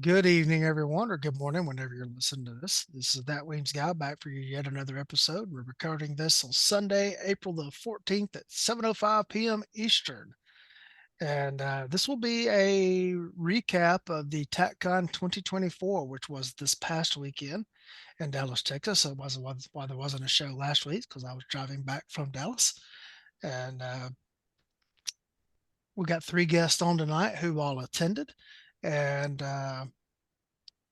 Good evening, everyone, or good morning, whenever you're listening to this. This is that Weems guy back for you yet another episode. We're recording this on Sunday, April the 14th at 7:05 p.m. Eastern. And this will be a recap of the TacCon 2024, which was this past weekend in Dallas, Texas. So it wasn't why there wasn't a show last week because I was driving back from Dallas. And we got three guests on tonight who all attended. And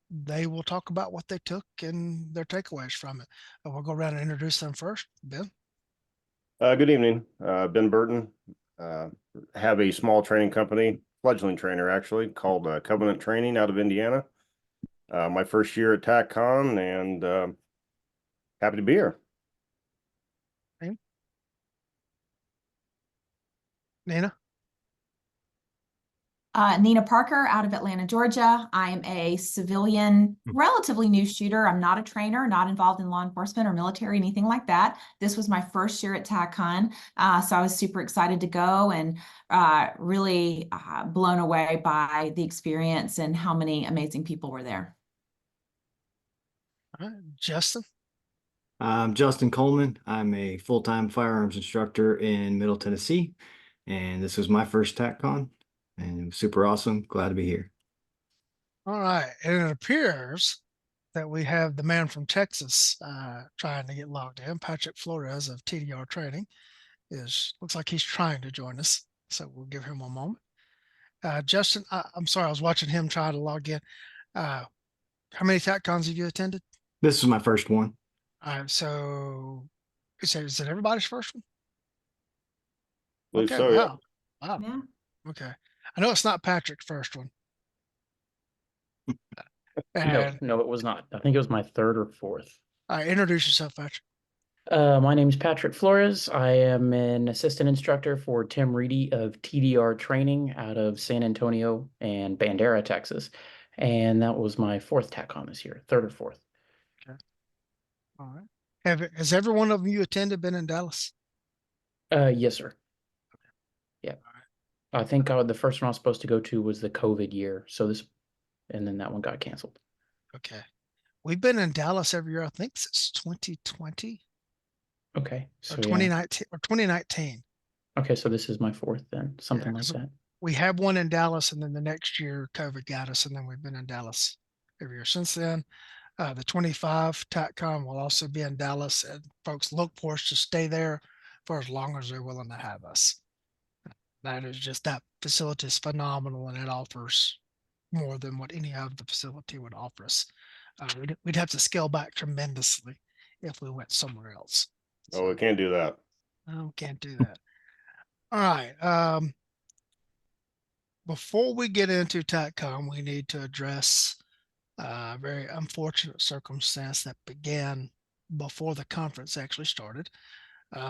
they will talk about what they took and their takeaways from it. We'll go around and introduce them first. Ben. Good evening, Ben Burton. Uh, have a small training company, fledgling trainer actually, called Covenant Training out of Indiana. My first year at TacCon, and happy to be here. Nina. Nina Parker out of Atlanta, Georgia. I am a civilian, relatively new shooter. I'm not a trainer, not involved in law enforcement or military, anything like that. This was my first year at TacCon, so I was super excited to go and really blown away by the experience and how many amazing people were there. All right, Justin. I'm Justin Coleman. I'm a full-time firearms instructor in Middle Tennessee, and this was my first TacCon, and it was super awesome. Glad to be here. All right, and it appears that we have the man from Texas trying to get logged in. Patrick Flores of TDR Training looks like he's trying to join us, so we'll give him a moment. Justin, I'm sorry, I was watching him try to log in. How many TacCons have you attended? This is my first one. So is it everybody's first one? Believe Okay, so, wow. Wow. Yeah. Okay. I know it's not Patrick's first one. No, And no, it was not. I think it was my third or fourth. introduce yourself, Patrick. My name is Patrick Flores. I am an assistant instructor for Tim Reedy of TDR Training out of San Antonio and Bandera, Texas. And that was my fourth TacCon this year, third or fourth. All right. Has every one of you attended been in Dallas? Yes, sir. Yeah. I think the first one I was supposed to go to was the COVID year. And then that one got canceled. Okay. We've been in Dallas every year, I think since 2020 Okay. or So 2019 or 2019. Okay, so this is my fourth then, something Yeah, like that. We had one in Dallas, and then the next year COVID got us, and then we've been in Dallas every year since then. The 25 TacCon will also be in Dallas, and folks look for us to stay there for as long as they're willing to have us. That facility is phenomenal, and it offers more than what any other facility would offer us. We'd have to scale back tremendously if we went somewhere else. Oh, we can't do that. No, can't do that. All right. Before we get into TACCOM, we need to address a very unfortunate circumstance that began before the conference actually started.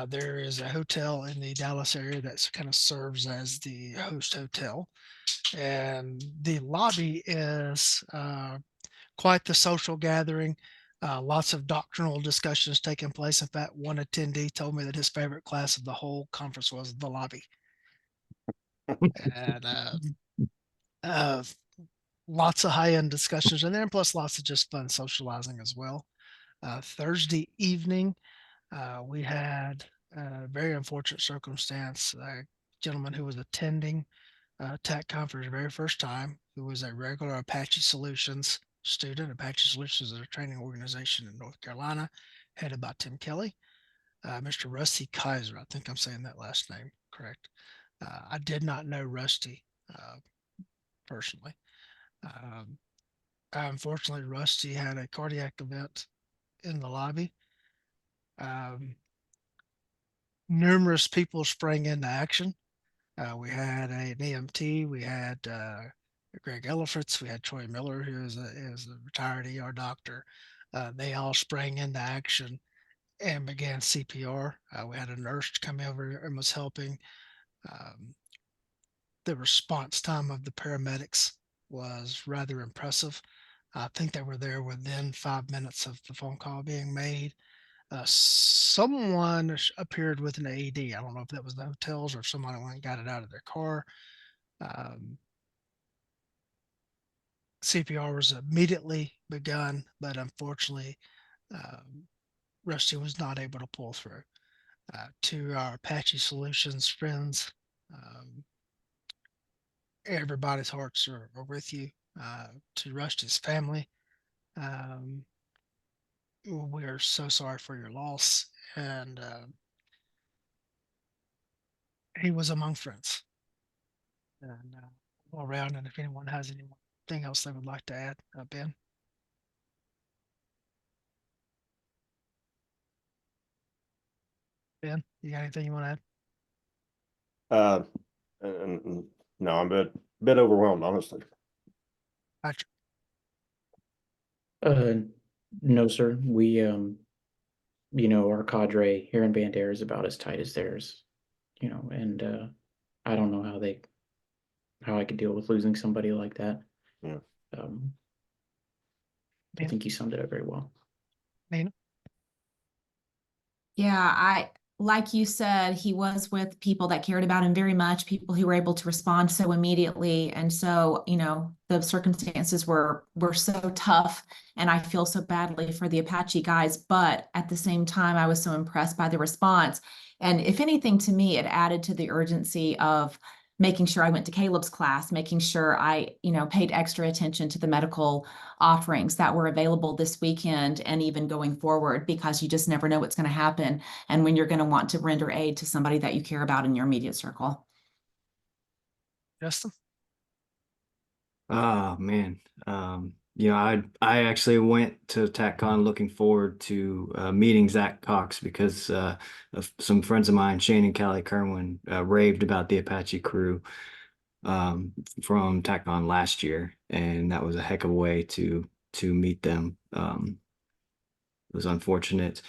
There is a hotel in the Dallas area that kind of serves as the host hotel, and the lobby is quite the social gathering. Lots of doctrinal discussions taking place. In fact, one attendee told me that his favorite class of the whole conference was the lobby. And uh, lots of high-end discussions in there, and plus lots of just fun socializing as well. Thursday evening, we had a very unfortunate circumstance. A gentleman who was attending TACCon for his very first time, who was a regular Apache Solutions student. Apache Solutions is a training organization in North Carolina, headed by Tim Kelly. Mr. Rusty Kaiser, I think I'm saying that last name correct. I did not know Rusty personally. Unfortunately, Rusty had a cardiac event in the lobby. Numerous people sprang into action. We had an EMT, we had Greg Ellifritz, we had Troy Miller, who is a retired ER doctor. They all sprang into action and began CPR. We had a nurse come over and was helping. The response time of the paramedics was rather impressive. I think they were there within 5 minutes of the phone call being made. Someone appeared with an AED. I don't know if that was the hotels or if somebody went and got it out of their car. CPR was immediately begun, but unfortunately, Rusty was not able to pull through. To our Apache Solutions friends, everybody's hearts are with you. To Rusty's family, we are so sorry for your loss, and he was among friends. And all around, and if anyone has anything else they would like to add, Ben. Ben, you got anything you want to add? No, I'm a bit overwhelmed, honestly. Patrick? No, sir. We, our cadre here in Bandera is about as tight as theirs, and I don't know how I could deal with losing somebody like that. Yeah. I think you summed it up very well. Nina? Yeah, like you said, he was with people that cared about him very much, people who were able to respond so immediately. And so, the circumstances were so tough, and I feel so badly for the Apache guys. But at the same time, I was so impressed by the response. And if anything, to me, it added to the urgency of making sure I went to Caleb's class, making sure I, paid extra attention to the medical offerings that were available this weekend and even going forward, because you just never know what's going to happen and when you're going to want to render aid to somebody that you care about in your immediate circle. Justin? Oh man. I actually went to TacCon looking forward to meeting Zach Cox because of some friends of mine, Shane and Callie Kerwin, raved about the Apache crew from TacCon last year, and that was a heck of a way to meet them. It was unfortunate,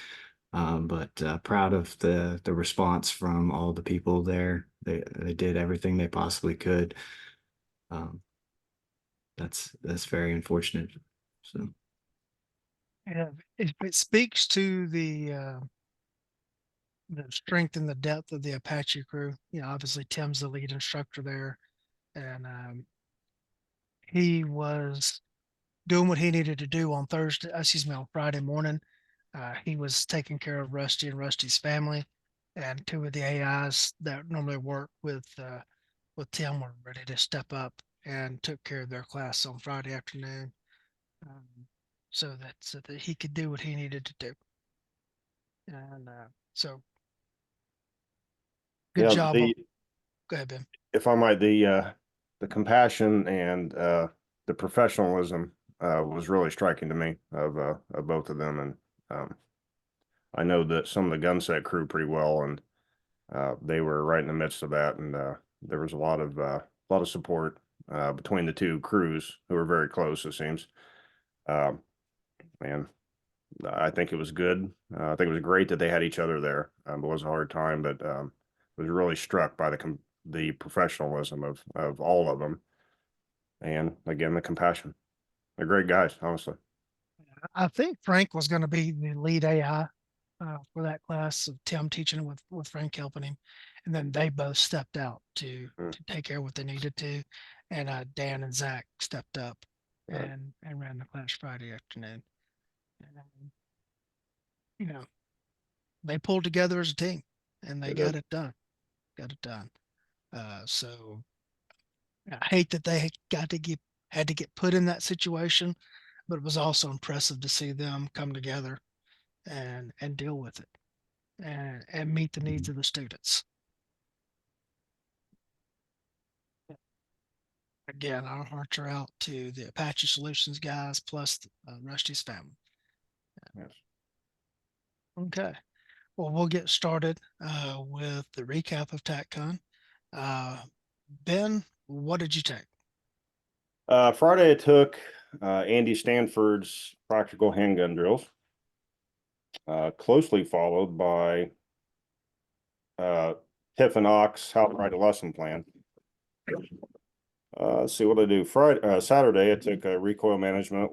but proud of the response from all the people there. They did everything they possibly could. That's very unfortunate. So Yeah, it speaks to the strength and the depth of the Apache crew. Obviously Tim's the lead instructor there, and he was doing what he needed to do on on Friday morning. He was taking care of Rusty and Rusty's family, and two of the AIs that normally work with Tim were ready to step up and took care of their class on Friday afternoon, so that he could do what he needed to do. And so, good Yeah, job. Go ahead, Ben. if I might, the compassion and the professionalism was really striking to me of both of them, and I know that some of the gun set crew pretty well, and they were right in the midst of that, and there was a lot of support between the two crews who were very close, it seems. And I think it was good. I think it was great that they had each other there. It was a hard time, but was really struck by the professionalism of all of them, and again the compassion. They're great guys, honestly. I think Frank was going to be the lead AI for that class, of Tim teaching with Frank helping him, and then they both stepped out to take care of what they needed to, and Dan and Zach stepped up and ran the class Friday afternoon. And, they pulled together as a team, and they got it done. Got it done. So I hate that they had to get put in that situation, but it was also impressive to see them come together and deal with it and meet the needs of the students. Again, our hearts are out to the Apache Solutions guys plus Rusty's family. Yes. Okay. Well, we'll get started with the recap of TacCon. Ben, what did you take? Friday I took Andy Stanford's practical handgun drills, closely followed by Tiff and Ox how to write a lesson plan. Let's see what I do. Saturday I took recoil management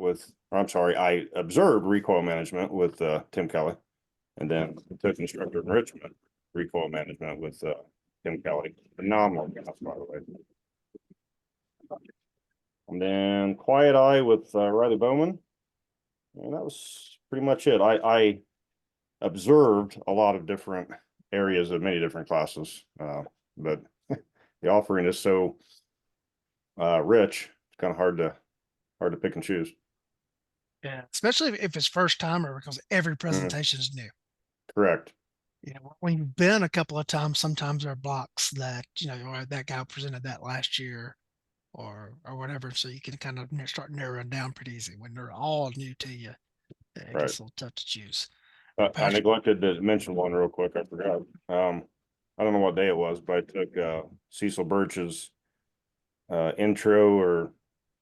I observed recoil management with Tim Kelly, and then I took instructor enrichment recoil management with Tim Kelly. Phenomenal guys, by the way. And then Quiet Eye with Riley Bowman. And that was pretty much it. I observed a lot of different areas of many different classes, but the offering is so rich, it's kind of hard to pick and choose. Yeah, especially if it's first timer because every presentation is new. Correct. You know, when you've been a couple of times, sometimes there are blocks that, you know, or that guy presented that last year or whatever. So you can kind of start narrowing down pretty easy. When they're all new to you, it Right. gets a little tough to choose. I Patrick, neglected to mention one real quick. I forgot. I don't know what day it was, but I took Cecil Birch's intro or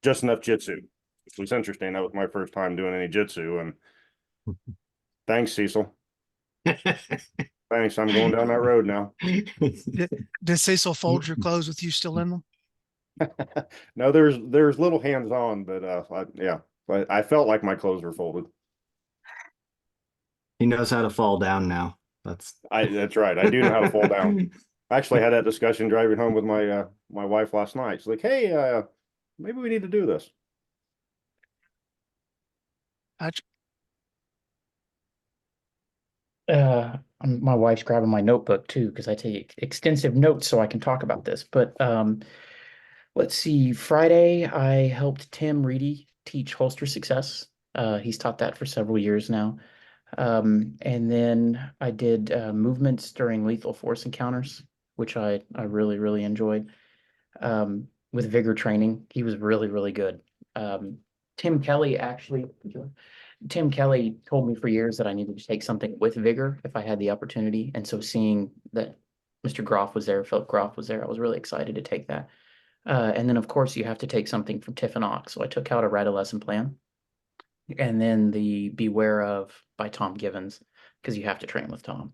just enough jitsu, which was interesting. That was my first time doing any jitsu, and thanks, Cecil. Thanks. I'm going down that road now. did Cecil fold your clothes with you still in them? No, there's little hands on, but yeah, but I felt like my clothes were folded. He knows how to fall down now. That's right. I do know how to fall down. I actually had that discussion driving home with my my wife last night. She's like, "Hey, maybe we need to do this." Patrick, My wife's grabbing my notebook too because I take extensive notes so I can talk about this. But let's see. Friday, I helped Tim Reedy teach holster success. He's taught that for several years now. And then I did movements during lethal force encounters, which I really, really enjoyed. With vigor training, he was really, really good. Tim Kelly actually, Tim Kelly told me for years that I needed to take something with vigor if I had the opportunity. And so seeing that Mr. Groff was there, Philip Groff was there, I was really excited to take that. And then of course you have to take something from Tiff and Ox. So I took out a Write a Lesson Plan and then the Beware of by Tom Givens, because you have to train with Tom.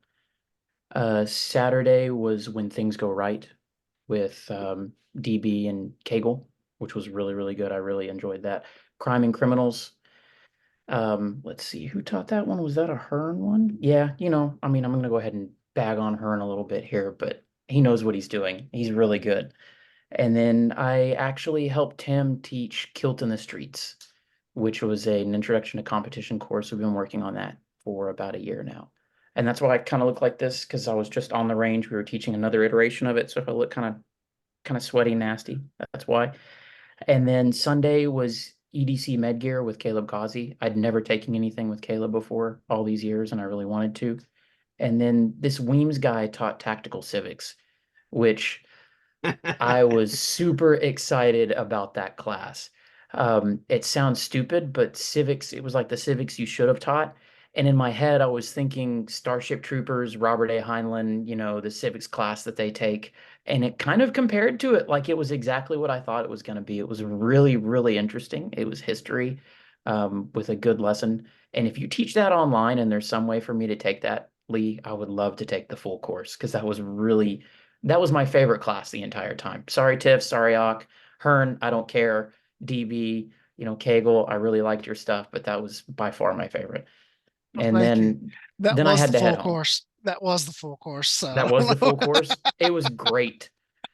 Saturday was When Things Go Right with DB and Kegel, which was really, really good. I really enjoyed that. Crime and Criminals. Let's see, who taught that one? Was that a Hearn one? Yeah, you know, I mean, I'm gonna go ahead and bag on Hearn a little bit here, but he knows what he's doing. He's really good. And then I actually helped him teach Kilt in the Streets, which was an introduction to competition course. We've been working on that for about a year now. And that's why I kind of look like this, because I was just on the range. We were teaching another iteration of it. So if I look kind of sweaty, nasty, that's why. And then Sunday was EDC Medgear with Caleb Ghazi. I'd never taken anything with Caleb before all these years, and I really wanted to. And then this Weems guy taught tactical civics, which I was super excited about that class. It sounds stupid, but civics, it was like the civics you should have taught. And in my head, I was thinking Starship Troopers, Robert A. Heinlein, you know, the civics class that they take. And it kind of compared to it like it was exactly what I thought it was going to be. It was really, really interesting. It was history with a good lesson. And if you teach that online and there's some way for me to take that, Lee, I would love to take the full course because that was my favorite class the entire time. Sorry, Tiff. Sorry, Ock. Hearn, I don't care. DB, you know, Kegel, I really liked your stuff, but that was by far my favorite. well, And thank you. then That then I was had the to full head home. course. That was the full course. So That was the full course. It was great.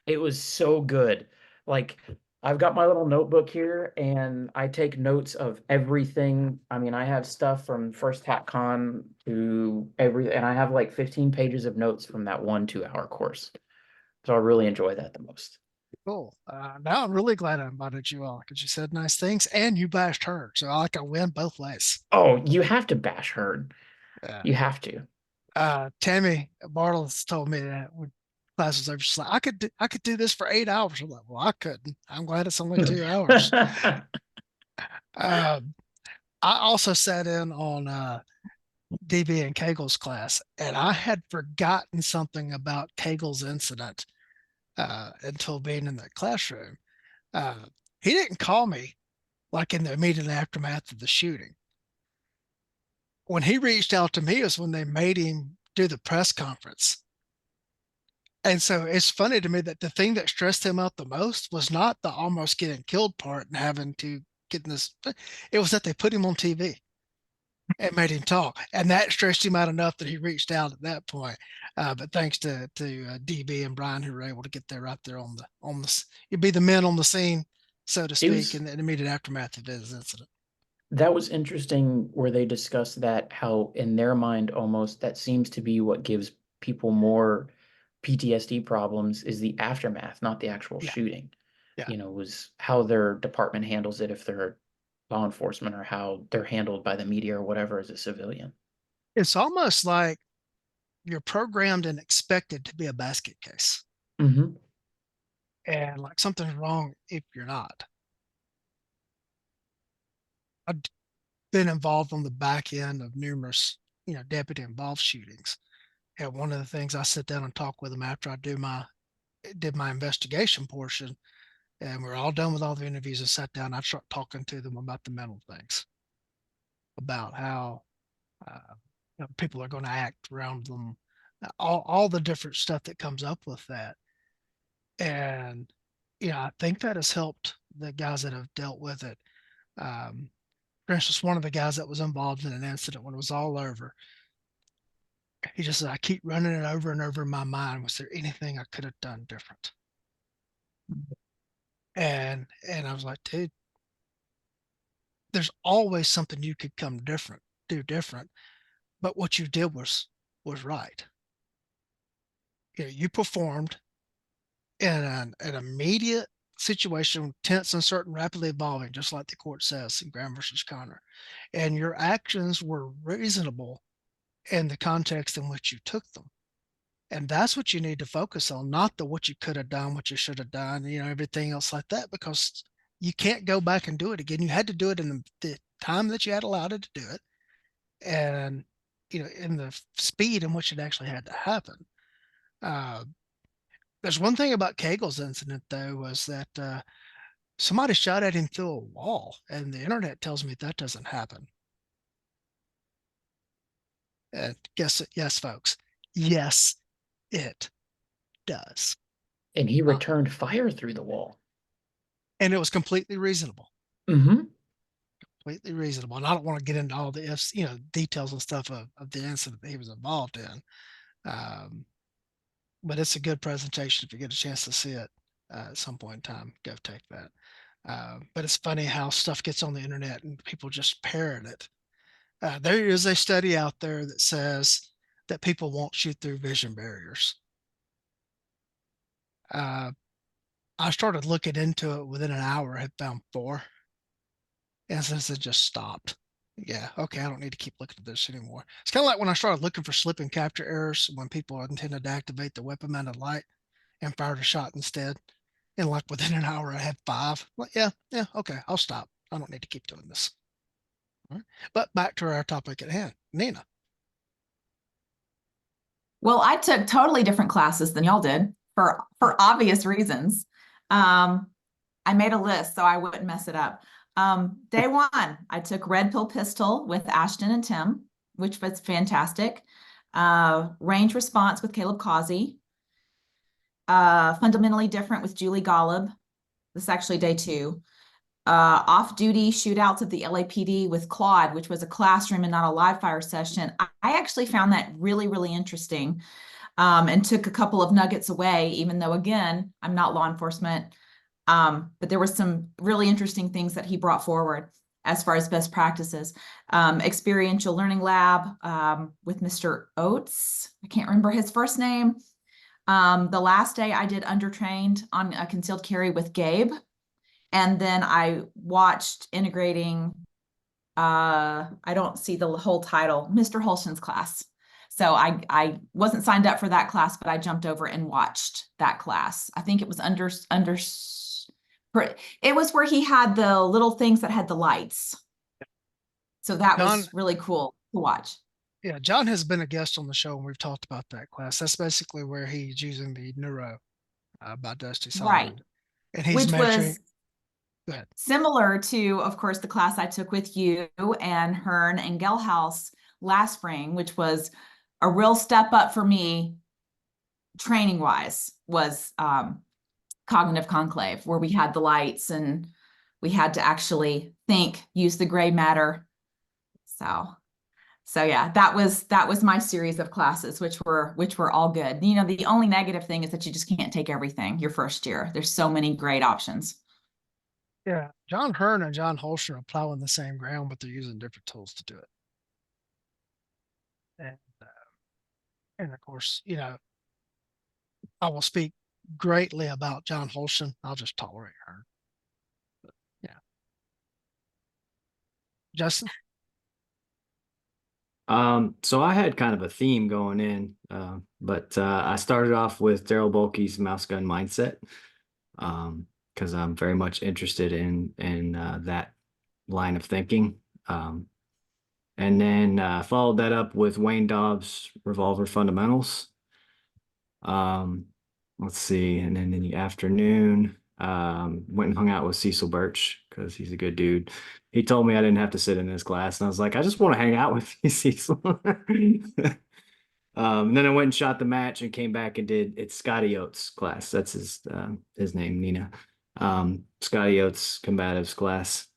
It was so good. Like I've got my little notebook here and I take notes of everything. I mean, I have stuff from first TacCon to everything, and I have like 15 pages of notes from that 1 2 hour course. So I really enjoy that the most. Cool. Now I'm really glad I invited you on because you said nice things and you bashed her. So I like I win both ways. Oh, you have to bash Hearn. Yeah. You have to. Tammy Bartles told me that when class was over, she's like, I could do this for 8 hours. I'm like, well, I couldn't. I'm glad it's only 2 hours. I also sat in on DB and Kegel's class, and I had forgotten something about Kegel's incident until being in the classroom. Uh, he didn't call me like in the immediate aftermath of the shooting. When he reached out to me was when they made him do the press conference. And so it's funny to me that the thing that stressed him out the most was not the almost getting killed part and having to get in this, it was that they put him on TV and made him talk. And that stressed him out enough that he reached out at that point. But thanks to DB and Brian who were able to get there right there on the you'd be the men on the scene so to It speak, was- in the immediate aftermath of his incident. That was interesting where they discussed that, how in their mind almost that seems to be what gives people more PTSD problems is the aftermath, not the actual Yeah. shooting. Yeah. You know, was how their department handles it if they're law enforcement, or how they're handled by the media or whatever as a civilian. It's almost like you're programmed and expected to be a basket case, Mm-hmm. and like something's wrong if you're not. I've been involved on the back end of numerous, deputy involved shootings. And one of the things, I sit down and talk with them after I did my investigation portion, and we're all done with all the interviews, and sat down, I start talking to them about the mental things, about how uh, people are going to act around them, all the different stuff that comes up with that. And I think that has helped the guys that have dealt with it. For instance, one of the guys that was involved in an incident, when it was all over, he just said, I keep running it over and over in my mind. Was there anything I could have done different? And I was like, dude, there's always something you could do different. But what you did was right. You performed in an immediate situation, tense, uncertain, rapidly evolving, just like the court says in Graham versus Connor. And your actions were reasonable in the context in which you took them. And that's what you need to focus on, not the what you could have done, what you should have done, everything else like that, because you can't go back and do it again. You had to do it in the time that you had allowed it to do it. And, in the speed in which it actually had to happen. There's one thing about Cagle's incident, though, was that somebody shot at him through a wall, and the internet tells me that doesn't happen. And yes, folks, yes, it does. And he returned fire through the wall. And it was completely reasonable. Mm-hmm. Completely reasonable. And I don't want to get into all the details and stuff of the incident that he was involved in. But it's a good presentation. If you get a chance to see it at some point in time, go take that. But it's funny how stuff gets on the internet and people just parrot it. There is a study out there that says that people won't shoot through vision barriers. I started looking into it within an hour, I had found 4. And since it just stopped. Yeah, okay, I don't need to keep looking at this anymore. It's kind of like when I started looking for slip and capture errors when people intended to activate the weapon mounted light and fired a shot instead. And like within an hour, I had 5. Like, yeah, okay, I'll stop. I don't need to keep doing this. All right. But back to our topic at hand, Nina. Well, I took totally different classes than y'all did for obvious reasons. I made a list so I wouldn't mess it up. Day 1, I took Red Pill Pistol with Ashton and Tim, which was fantastic. Range Response with Caleb Causey. Fundamentally Different with Julie Golub. This is actually day 2. Off-duty shootouts of the LAPD with Claude, which was a classroom and not a live fire session. I actually found that really, really interesting, and took a couple of nuggets away, even though, again, I'm not law enforcement. But there were some really interesting things that he brought forward as far as best practices. Experiential Learning Lab with Mr. Oates. I can't remember his first name. The last day I did Undertrained on a concealed carry with Gabe. And then I watched integrating, I don't see the whole title, Mr. Holston's class. So I wasn't signed up for that class, but I jumped over and watched that class. I think it was it was where he had the little things that had the lights. So that was really cool to watch. Yeah, John has been a guest on the show and we've talked about that class. That's basically where he's using the Neuro by Dusty Solomon. Right. And he's Which measuring. was similar to, of course, the class I took with you and Hearn and Gelhaus last spring, which was a real step up for me training wise, was Cognitive Conclave, where we had the lights and we had to actually think, use the gray matter. So yeah, that was my series of classes, which were all good. The only negative thing is that you just can't take everything your first year. There's so many great options. Yeah, John Hearn and John Holster are plowing the same ground, but they're using different tools to do it. And of course, I will speak greatly about John Holston. I'll just tolerate Hearn. Yeah, Justin. So I had kind of a theme going in, but I started off with Daryl Bulkey's mouse gun mindset, because I'm very much interested in that line of thinking. And then followed that up with Wayne Dobbs' revolver fundamentals. Let's see, and then in the afternoon, went and hung out with Cecil Birch because he's a good dude. He told me I didn't have to sit in his class, and I was like, I just want to hang out with you, Cecil. And then I went and shot the match and came back and did it's Scotty Oates' class. That's his name, Nina. Scotty Oates' combatives class.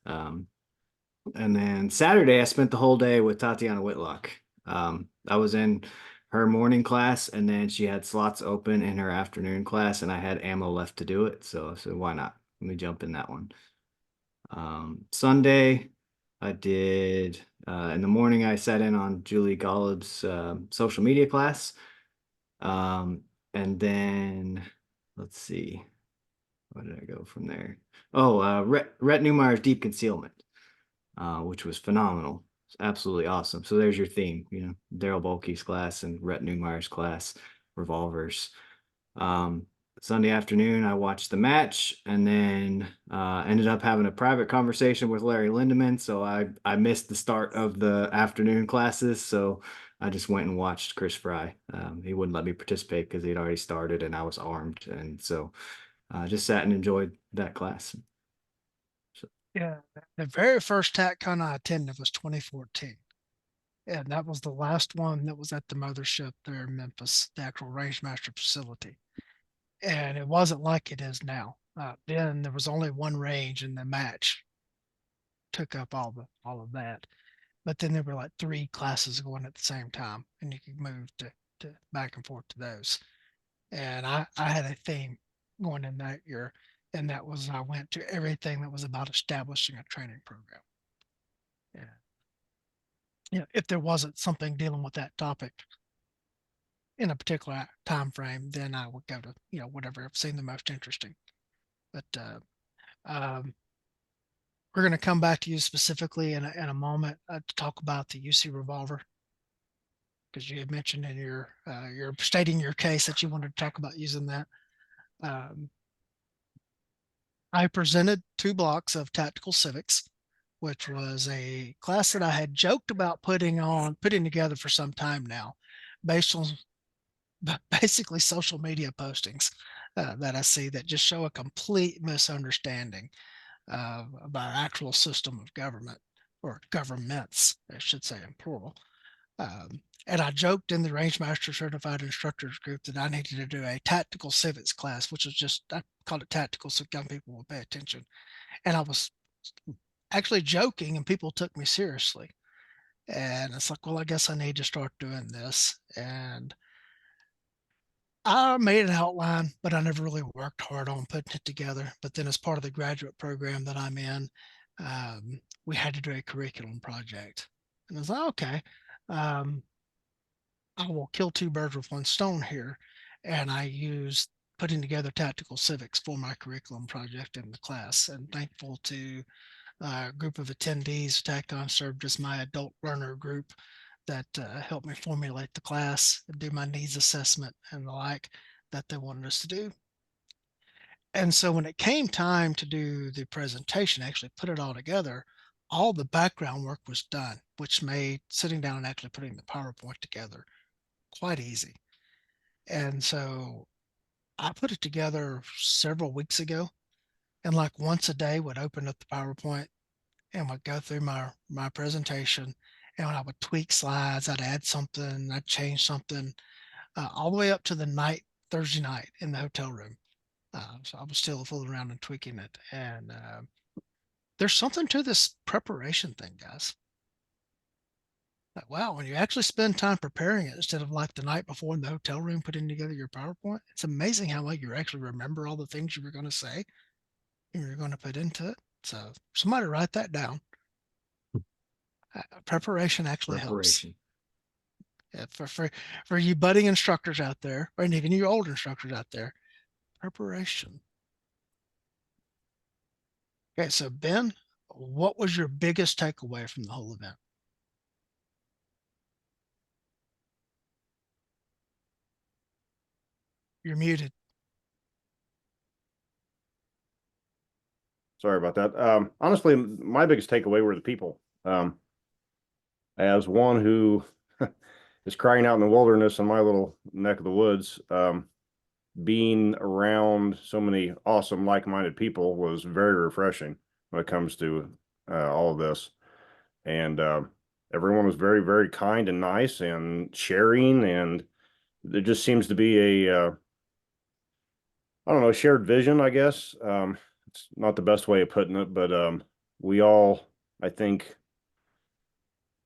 And then Saturday, I spent the whole day with Tatiana Whitlock. I was in her morning class, and then she had slots open in her afternoon class, and I had ammo left to do it. So I said, why not? Let me jump in that one. Sunday, I did, in the morning, I sat in on Julie Golub's social media class. And then, let's see, where did I go from there? Oh, Rhett Neumeyer's Deep Concealment. Which was phenomenal. It's absolutely awesome. So there's your theme, Daryl Bulkey's class and Rhett Neumeyer's class, revolvers. Sunday afternoon, I watched the match and then ended up having a private conversation with Larry Lindemann. So I missed the start of the afternoon classes. So I just went and watched Chris Fry. He wouldn't let me participate because he'd already started and I was armed. And so I just sat and enjoyed that class. Yeah, the very first TacCon I attended was 2014. And that was the last one that was at the mothership there in Memphis, the actual range master facility. And it wasn't like it is now. Then there was only one range and the match took up all of that. But then there were like 3 classes going at the same time and you could move to back and forth to those. And I had a theme going in that year, and that was I went to everything that was about establishing a training program. Yeah, if there wasn't something dealing with that topic in a particular time frame, then I would go to whatever seemed the most interesting. But we're going to come back to you specifically in a moment to talk about the UC revolver, because you had mentioned in you're stating your case that you wanted to talk about using that. I presented 2 blocks of tactical civics, which was a class that I had joked about putting together for some time now, based on basically social media postings that I see that just show a complete misunderstanding of our actual system of government, or governments, I should say in plural. And I joked in the Range Master Certified Instructors group that I needed to do a tactical civics class, which was just, I called it tactical so young people will pay attention. And I was actually joking and people took me seriously. And it's like, well, I guess I need to start doing this. And I made an outline, but I never really worked hard on putting it together. But then as part of the graduate program that I'm in, we had to do a curriculum project. And I was like, okay, I will kill 2 birds with 1 stone here. And I used putting together tactical civics for my curriculum project in the class, and thankful to a group of attendees. TacCon served as my adult learner group that helped me formulate the class and do my needs assessment and the like that they wanted us to do. And so when it came time to do the presentation, actually put it all together, all the background work was done, which made sitting down and actually putting the PowerPoint together quite easy. And so I put it together several weeks ago, and like once a day would open up the PowerPoint and would go through my presentation. And when I would tweak slides, I'd add something, I'd change something, all the way up to the Thursday night in the hotel room. So I was still fooling around and tweaking it. And there's something to this preparation thing, guys. Like, wow, when you actually spend time preparing it instead of like the night before in the hotel room putting together your PowerPoint, it's amazing how you actually remember all the things you were going to say and you're going to put into it. So somebody write that down. Preparation actually helps. Preparation. Yeah, for you budding instructors out there, and even you older instructors out there, preparation. Okay, so Ben, what was your biggest takeaway from the whole event? You're muted. Sorry about that. Honestly, my biggest takeaway were the people. As one who is crying out in the wilderness in my little neck of the woods, being around so many awesome, like-minded people was very refreshing when it comes to all of this. And everyone was very, very kind and nice and sharing, and there just seems to be a I don't know, shared vision, I guess. It's not the best way of putting it, but we all, I think,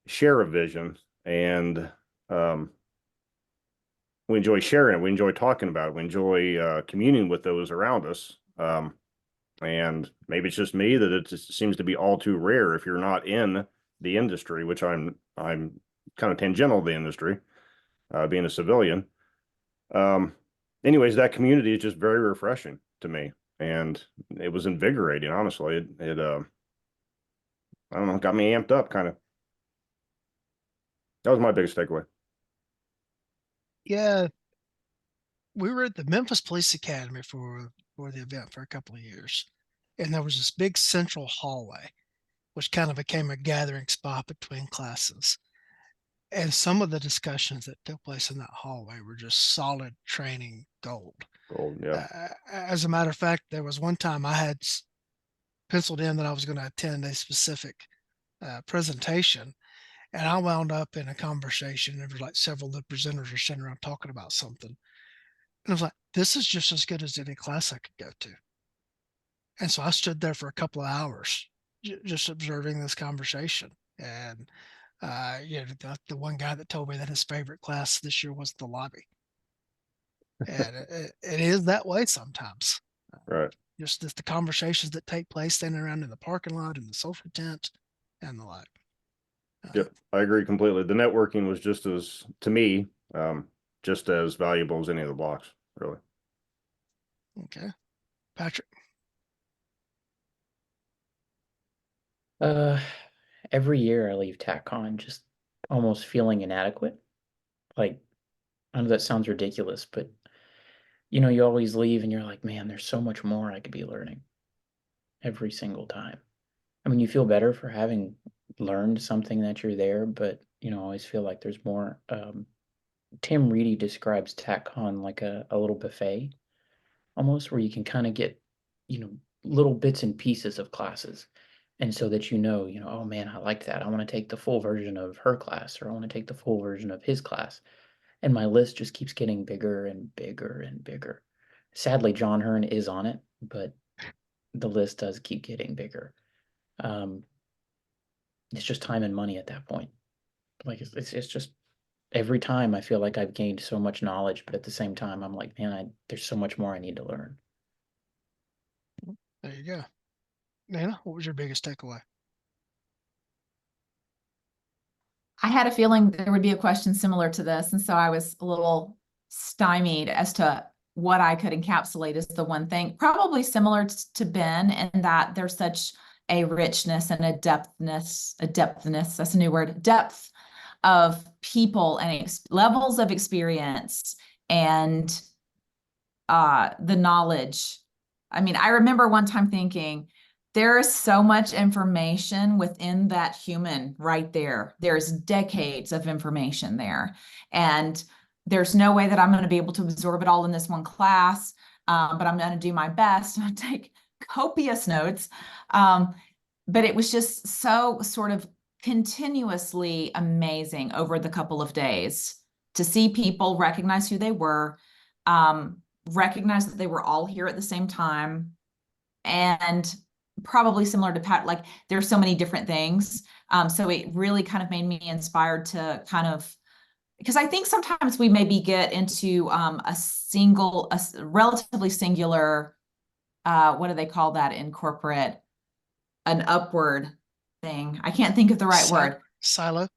share a vision, and we enjoy sharing it. We enjoy talking about it. We enjoy communing with those around us. And maybe it's just me that it just seems to be all too rare if you're not in the industry, which I'm kind of tangential to the industry, being a civilian. Anyways, that community is just very refreshing to me, and it was invigorating. Honestly, it I don't know, got me amped up kind of. That was my biggest takeaway. Yeah, we were at the Memphis Police Academy for the event for a couple of years, and there was this big central hallway, which kind of became a gathering spot between classes. And some of the discussions that took place in that hallway were just solid training gold. Oh, yeah. As a matter of fact, there was one time I had penciled in that I was going to attend a specific presentation, and I wound up in a conversation. There was like several of the presenters were sitting around talking about something. And I was like, this is just as good as any class I could go to. And so I stood there for a couple of hours just observing this conversation. And the one guy that told me that his favorite class this year was the lobby. And it is that way sometimes. Right. Just the conversations that take place standing around in the parking lot, in the social tent, and the like. Yep, I agree completely. The networking was just as, to me, just as valuable as any of the blocks, really. Okay. Patrick. Every year I leave TacCon just almost feeling inadequate. Like, I know that sounds ridiculous, but you know, you always leave and you're like, man, there's so much more I could be learning every single time. I mean, you feel better for having learned something that you're there, but you know, I always feel like there's more. Tim Reedy describes TacCon like a little buffet, almost, where you can kind of get, you know, little bits and pieces of classes. And so that oh man, I like that. I want to take the full version of her class, or I want to take the full version of his class. And my list just keeps getting bigger and bigger and bigger. Sadly, John Hearn is on it, but the list does keep getting bigger. It's just time and money at that point. Like it's just every time I feel like I've gained so much knowledge, but at the same time, I'm like, man, there's so much more I need to learn. There you go. Nana, what was your biggest takeaway? I had a feeling there would be a question similar to this, and so I was a little stymied as to what I could encapsulate as the one thing, probably similar to Ben, in that there's such a richness and a depthness, that's a new word, depth of people and levels of experience and the knowledge. I mean, I remember one time thinking, there is so much information within that human right there. There's decades of information there. And there's no way that I'm going to be able to absorb it all in this one class, but I'm going to do my best and take copious notes. But it was just so sort of continuously amazing over the couple of days to see people recognize who they were, recognize that they were all here at the same time, and probably similar to Pat, like there's so many different things. So it really kind of made me inspired to kind of, because I think sometimes we maybe get into a relatively singular, what do they call that in corporate? an upward thing. I can't think of the right word. Silo.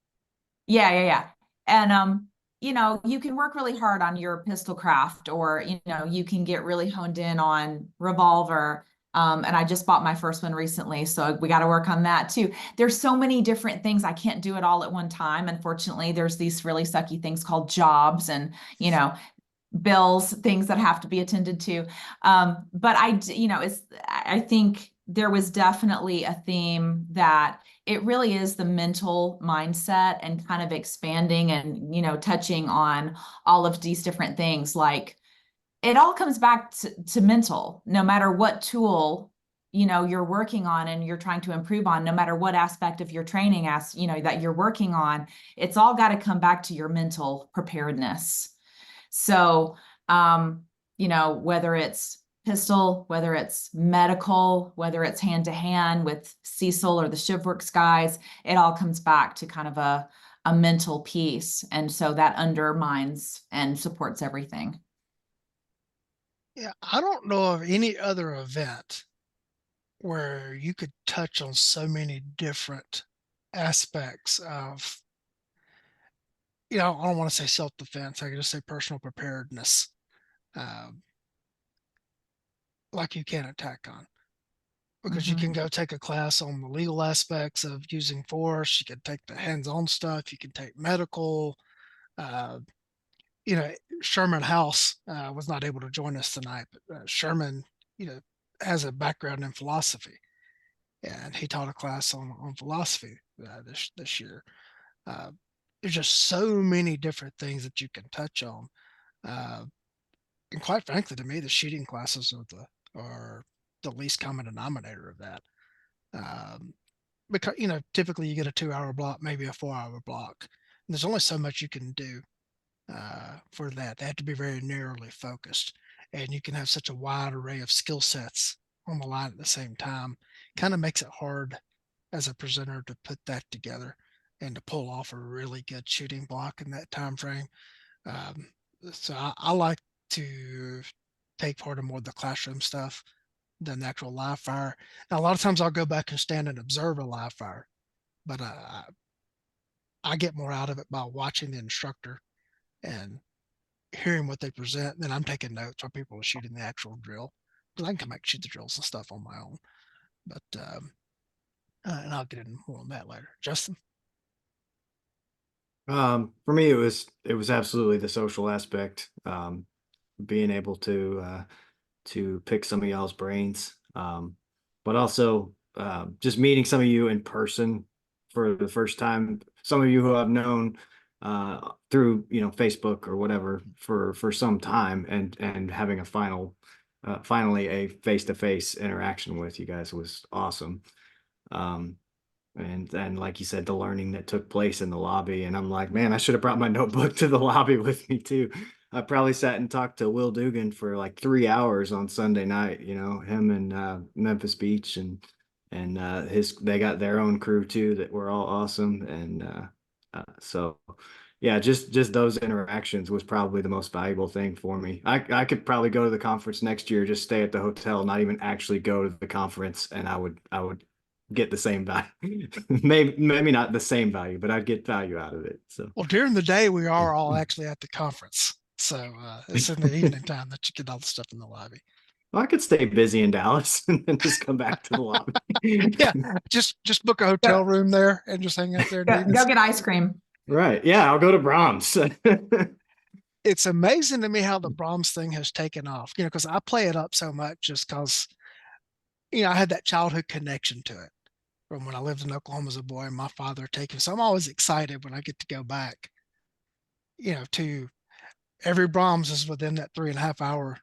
Yeah. And you know, you can work really hard on your pistol craft, or you know, you can get really honed in on revolver. And I just bought my first one recently, so we got to work on that too. There's so many different things. I can't do it all at one time. Unfortunately, there's these really sucky things called jobs and, you know, bills, things that have to be attended to. But you know, I think there was definitely a theme that it really is the mental mindset and kind of expanding and, you know, touching on all of these different things. Like it all comes back to mental, no matter what tool, you know, you're working on and you're trying to improve on, no matter what aspect of your training you know, that you're working on, it's all got to come back to your mental preparedness. So, you know, whether it's pistol, whether it's medical, whether it's hand to hand with Cecil or the ShivWorks guys, it all comes back to kind of a mental piece. And so that undermines and supports everything. Yeah, I don't know of any other event where you could touch on so many different aspects of, you know, I don't want to say self-defense. I could just say personal preparedness, um, like you can at TacCon. Because you can go take a class on the legal aspects of using force. You can take the hands-on stuff. You can take medical. Uh, you know, Sherman House was not able to join us tonight, but Sherman, you know, has a background in philosophy, and he taught a class on philosophy this year. Uh, there's just so many different things that you can touch on, uh, and quite frankly, to me, the shooting classes are the least common denominator of that. Um, because you know, typically you get a 2 hour block, maybe a 4 hour block. And there's only so much you can do for that. They have to be very narrowly focused, and you can have such a wide array of skill sets on the line at the same time. Kind of makes it hard as a presenter to put that together and to pull off a really good shooting block in that time frame. Um, so I like to take part in more of the classroom stuff than the actual live fire. Now, a lot of times I'll go back and stand and observe a live fire, but I get more out of it by watching the instructor and hearing what they present. Then I'm taking notes while people are shooting the actual drill, because I can come back and shoot the drills and stuff on my own. But and I'll get into more on that later. Justin. For me, it was absolutely the social aspect, being able to pick some of y'all's brains, but also just meeting some of you in person for the first time. Some of you who I've known through, you know, Facebook or whatever for some time, and having a finally a face-to-face interaction with you guys was awesome. And like you said, the learning that took place in the lobby, and I'm like, man, I should have brought my notebook to the lobby with me too. I probably sat and talked to Will Dugan for like 3 hours on Sunday night, you know, him and Memphis Beach, and they got their own crew too that were all awesome. And so yeah, just those interactions was probably the most valuable thing for me. I could probably go to the conference next year, just stay at the hotel, not even actually go to the conference, and I would get the same value. maybe not the same value, but I'd get value out of it. So Well, during the day we are all actually at the conference, so it's in the evening time that you get all the stuff in the lobby. well, I could stay busy in Dallas and then just come back to the lobby. Yeah, just book a hotel room there and just hang out there in the Go evenings. get ice cream. Right. Yeah, I'll go to Brahms. It's amazing to me how the Brahms thing has taken off, you know, because I play it up so much just because, you know, I had that childhood connection to it from when I lived in Oklahoma as a boy and my father taking. So I'm always excited when I get to go back, you know, to every Brahms is within that 3.5 hour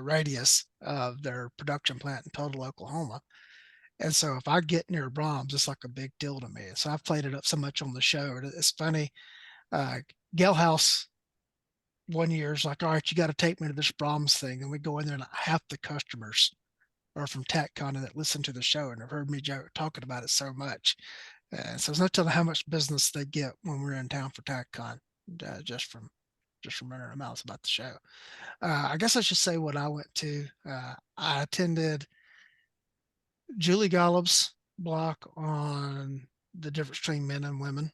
radius of their production plant in Total, Oklahoma. And so if I get near Brahms, it's like a big deal to me. So I've played it up so much on the show. It's funny. Gale House one year is like, all right, you got to take me to this Brahms thing. And we go in there and half the customers are from TacCon that listen to the show and have heard me talking about it so much. So it's no telling how much business they get when we're in town for TacCon, just from running their mouths about the show. I guess I should say what I went to. I attended Julie Gollub's block on the difference between men and women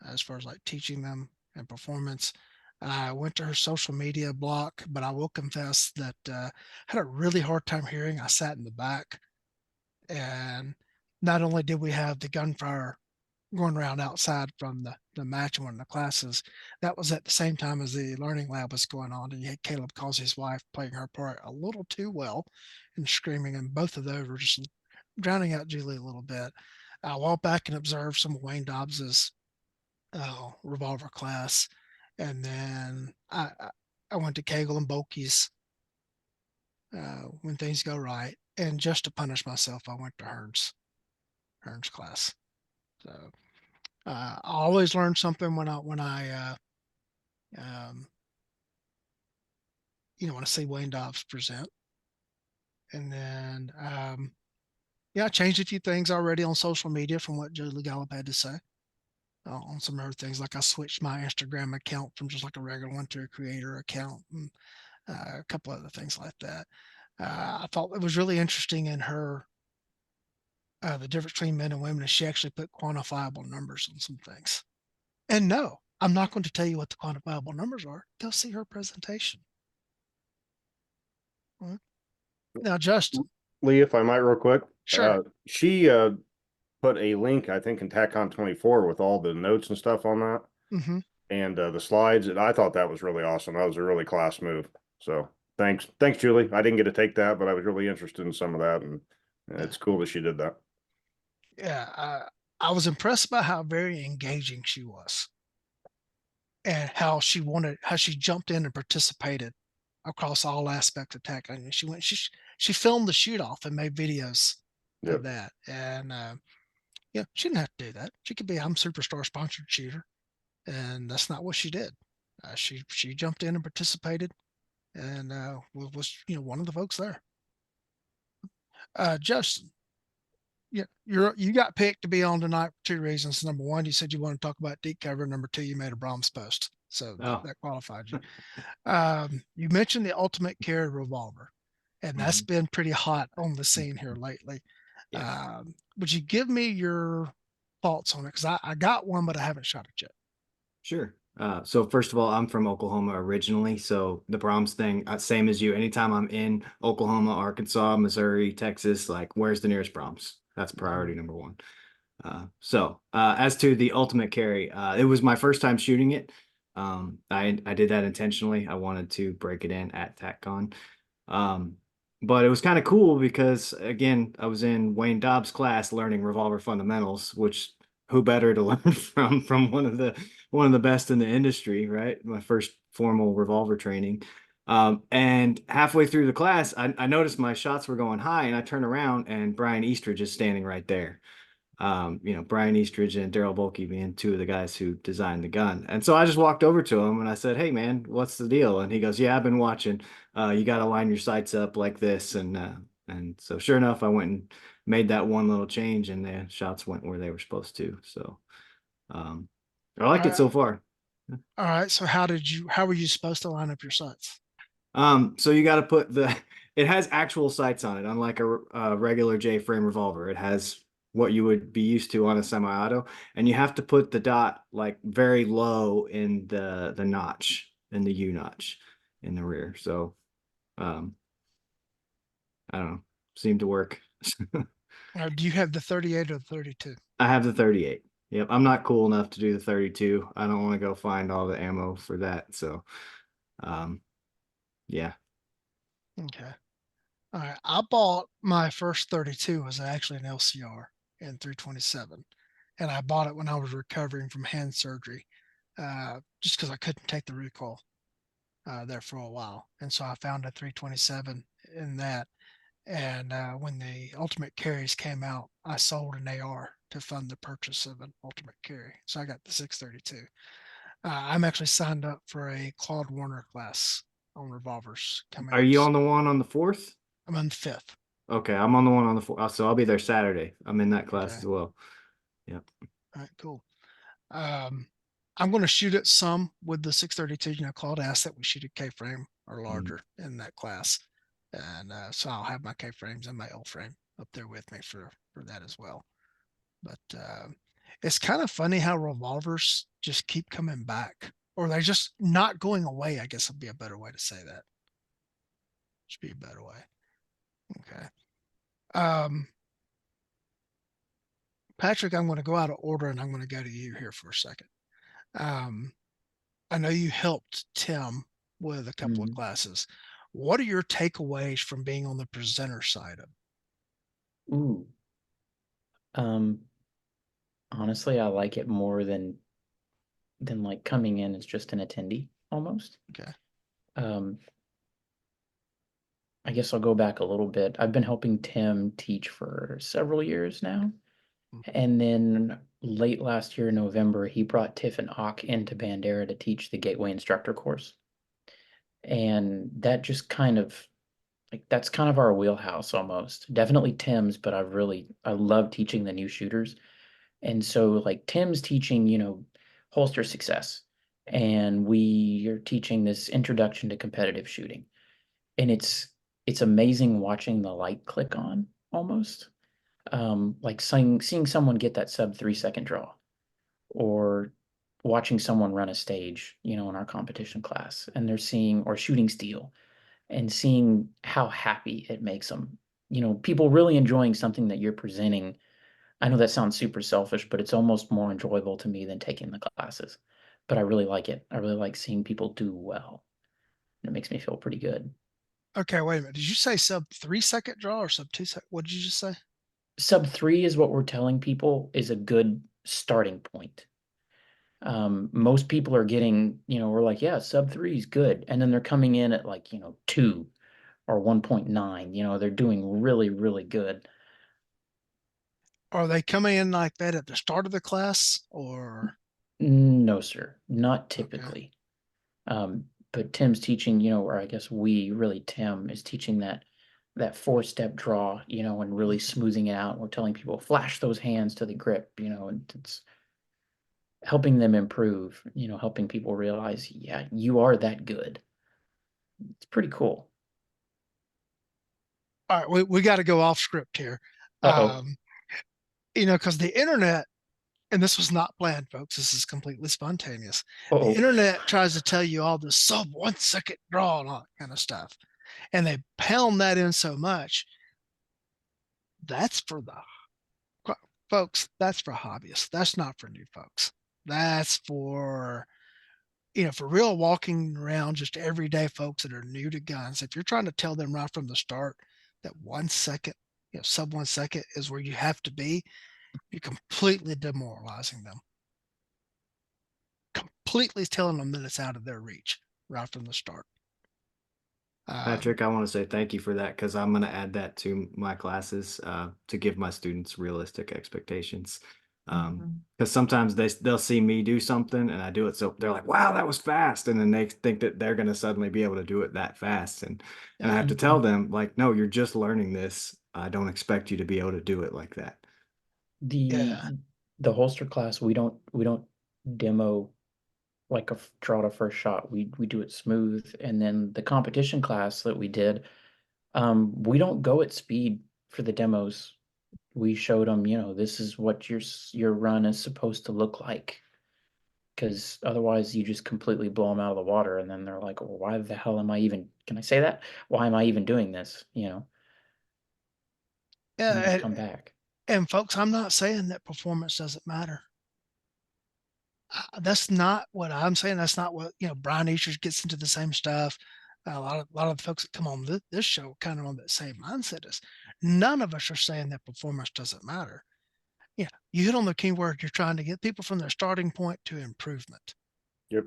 as far as like teaching them and performance. I went to her social media block, but I will confess that I had a really hard time hearing. I sat in the back, and not only did we have the gunfire going around outside from the match in one of the classes, that was at the same time as the learning lab was going on. And you had Caleb Causey's wife playing her part a little too well and screaming, and both of those were just drowning out Julie a little bit. I walked back and observed some of Wayne Dobbs's revolver class, and then I went to Kegel and Bulkey's when things go right, and just to punish myself, I went to Hearn's class. So I always learn something when I when I see Wayne Dobbs present. And then I changed a few things already on social media from what Julie Gallup had to say on some other things. Like I switched my Instagram account from just like a regular one to a creator account, and a couple other things like that. I thought it was really interesting in her the difference between men and women is she actually put quantifiable numbers on some things. And no, I'm not going to tell you what the quantifiable numbers are. Go see her presentation. Now, Justin. Lee, if I might real quick. Sure. She put a link, I think, in TacCon24 with all the notes and stuff on that. Mm-hmm. And the slides. And I thought that was really awesome. That was a really class move. So thanks, Julie. I didn't get to take that, but I was really interested in some of that, and it's cool that she did that. Yeah, I was impressed by how very engaging she was, and how she jumped in and participated across all aspects of tech. I mean, she filmed the shoot off and made videos of that, and she didn't have to do that. She could be I'm Superstar sponsored shooter, and that's not what she did. She jumped in and participated, and was one of the folks there. Justin, you got picked to be on tonight for two reasons. Number one, you said you want to talk about deep cover. Number two, you made a Brahms post, so that qualified you. You mentioned the ultimate carry revolver, and that's been pretty hot on the scene here lately. Yes. Would you give me your thoughts on it? Because I got one, but I haven't shot it yet. Sure. So first of all, I'm from Oklahoma originally, so the Brahms thing, same as you. Anytime I'm in Oklahoma, Arkansas, Missouri, Texas, like where's the nearest Brahms? That's priority number one. As to the ultimate carry, it was my first time shooting it. I did that intentionally. I wanted to break it in at TacCon. But it was kind of cool because again, I was in Wayne Dobbs' class learning revolver fundamentals, which who better to learn from one of the best in the industry, right? My first formal revolver training. And halfway through the class, I noticed my shots were going high, and I turn around and Brian Eastridge is standing right there. Brian Eastridge and Daryl Bulkey being two of the guys who designed the gun. And so I just walked over to him and I said, "Hey man, what's the deal?" And he goes, "Yeah, I've been watching. You got to line your sights up like this." And so sure enough, I went and made that one little change, and the shots went where they were supposed to. So I liked it so far. All right. So how were you supposed to line up your sights? So you got to put it has actual sights on it, unlike a regular J-frame revolver. It has what you would be used to on a semi-auto, and you have to put the dot like very low in the notch, in the U notch in the rear. So I don't know, seemed to work. Do you have the 38 or the 32? I have the 38. Yep, I'm not cool enough to do the 32. I don't want to go find all the ammo for that. So yeah. Okay. All right. I bought my first 32 was actually an LCR in 327. And I bought it when I was recovering from hand surgery, just because I couldn't take the recoil there for a while. And so I found a 327 in that. And when the ultimate carries came out, I sold an AR to fund the purchase of an ultimate carry. So I got the 632. I'm actually signed up for a Claude Warner class on revolvers coming Are up. you on the one on the 4th? I'm on the 5th. Okay, I'm on the one on the 4th, so I'll be there Saturday. I'm in that class as well. Yep. All right, cool. I'm going to shoot it some with the 632. Claude asked that we shoot a K-frame or larger in that class. And so I'll have my K-frames and my L-frame up there with me for that as well. But it's kind of funny how revolvers just keep coming back, or they're just not going away. I guess would be a better way to say that. Should be a better way. Okay. Patrick, I'm going to go out of order and I'm going to go to you here for a second. I know you helped Tim with a couple of classes. What are your takeaways from being on the presenter side of it? Ooh. Honestly, I like it more than like coming in as just an attendee almost. Okay. I guess I'll go back a little bit. I've been helping Tim teach for several years now. And then late last year in November, he brought Tiff and Ock into Bandera to teach the Gateway Instructor course. And that just kind of like that's kind of our wheelhouse almost. Definitely Tim's, but I love teaching the new shooters. And so like Tim's teaching, holster success. And we are teaching this introduction to competitive shooting. And it's amazing watching the light click on almost. Like seeing someone get that sub 3-second draw, or watching someone run a stage, in our competition class, and they're seeing or shooting steel and seeing how happy it makes them. People really enjoying something that you're presenting. I know that sounds super selfish, but it's almost more enjoyable to me than taking the classes. But I really like it. I really like seeing people do well. And it makes me feel pretty good. Okay, wait a minute. Did you say sub 3-second draw or sub 2-second? What did you just say? Sub 3 is what we're telling people is a good starting point. Most people are getting, we're like, yeah, sub 3 is good. And then they're coming in at like, 2 or 1.9, they're doing really, really good. Are they coming in like that at the start of the class or? No, sir, not Okay. typically. But Tim's teaching, or I guess Tim is teaching that 4-step draw, and really smoothing it out. We're telling people flash those hands to the grip, and it's helping them improve, helping people realize, yeah, you are that good. It's pretty cool. All right, we got to go off script here. Uh-oh. Because the internet, and this was not planned, folks, this is completely spontaneous. Uh-oh. The internet tries to tell you all this sub 1-second draw and all that kind of stuff. And they pound that in so much. That's for the folks, that's for hobbyists. That's not for new folks. That's for for real walking around just everyday folks that are new to guns. If you're trying to tell them right from the start that 1 second, sub 1 second is where you have to be, you're completely demoralizing them. Completely telling them that it's out of their reach right from the start. Patrick, I want to say thank you for that, because I'm going to add that to my classes to give my students realistic expectations. Because sometimes they'll see me do something and I do it, so they're like, wow, that was fast, and then they think that they're going to suddenly be able to do it that fast, and I have to tell them, like, no, you're just learning this. I don't expect you to be able to do it like that. The holster class, we don't demo like a draw to first shot. We do it smooth. And then the competition class that we did, we don't go at speed for the demos. We showed them, this is what your run is supposed to look like. Because otherwise you just completely blow them out of the water, and then they're like, well, why the hell am I even, can I say that? Why am I even doing this? And just come back. And folks, I'm not saying that performance doesn't matter. That's not what I'm saying. That's not what, Brian Eachers gets into the same stuff. A lot of the folks that come on this show kind of on that same mindset is none of us are saying that performance doesn't matter. Yeah. You hit on the key word. You're trying to get people from their starting point to improvement. Yep.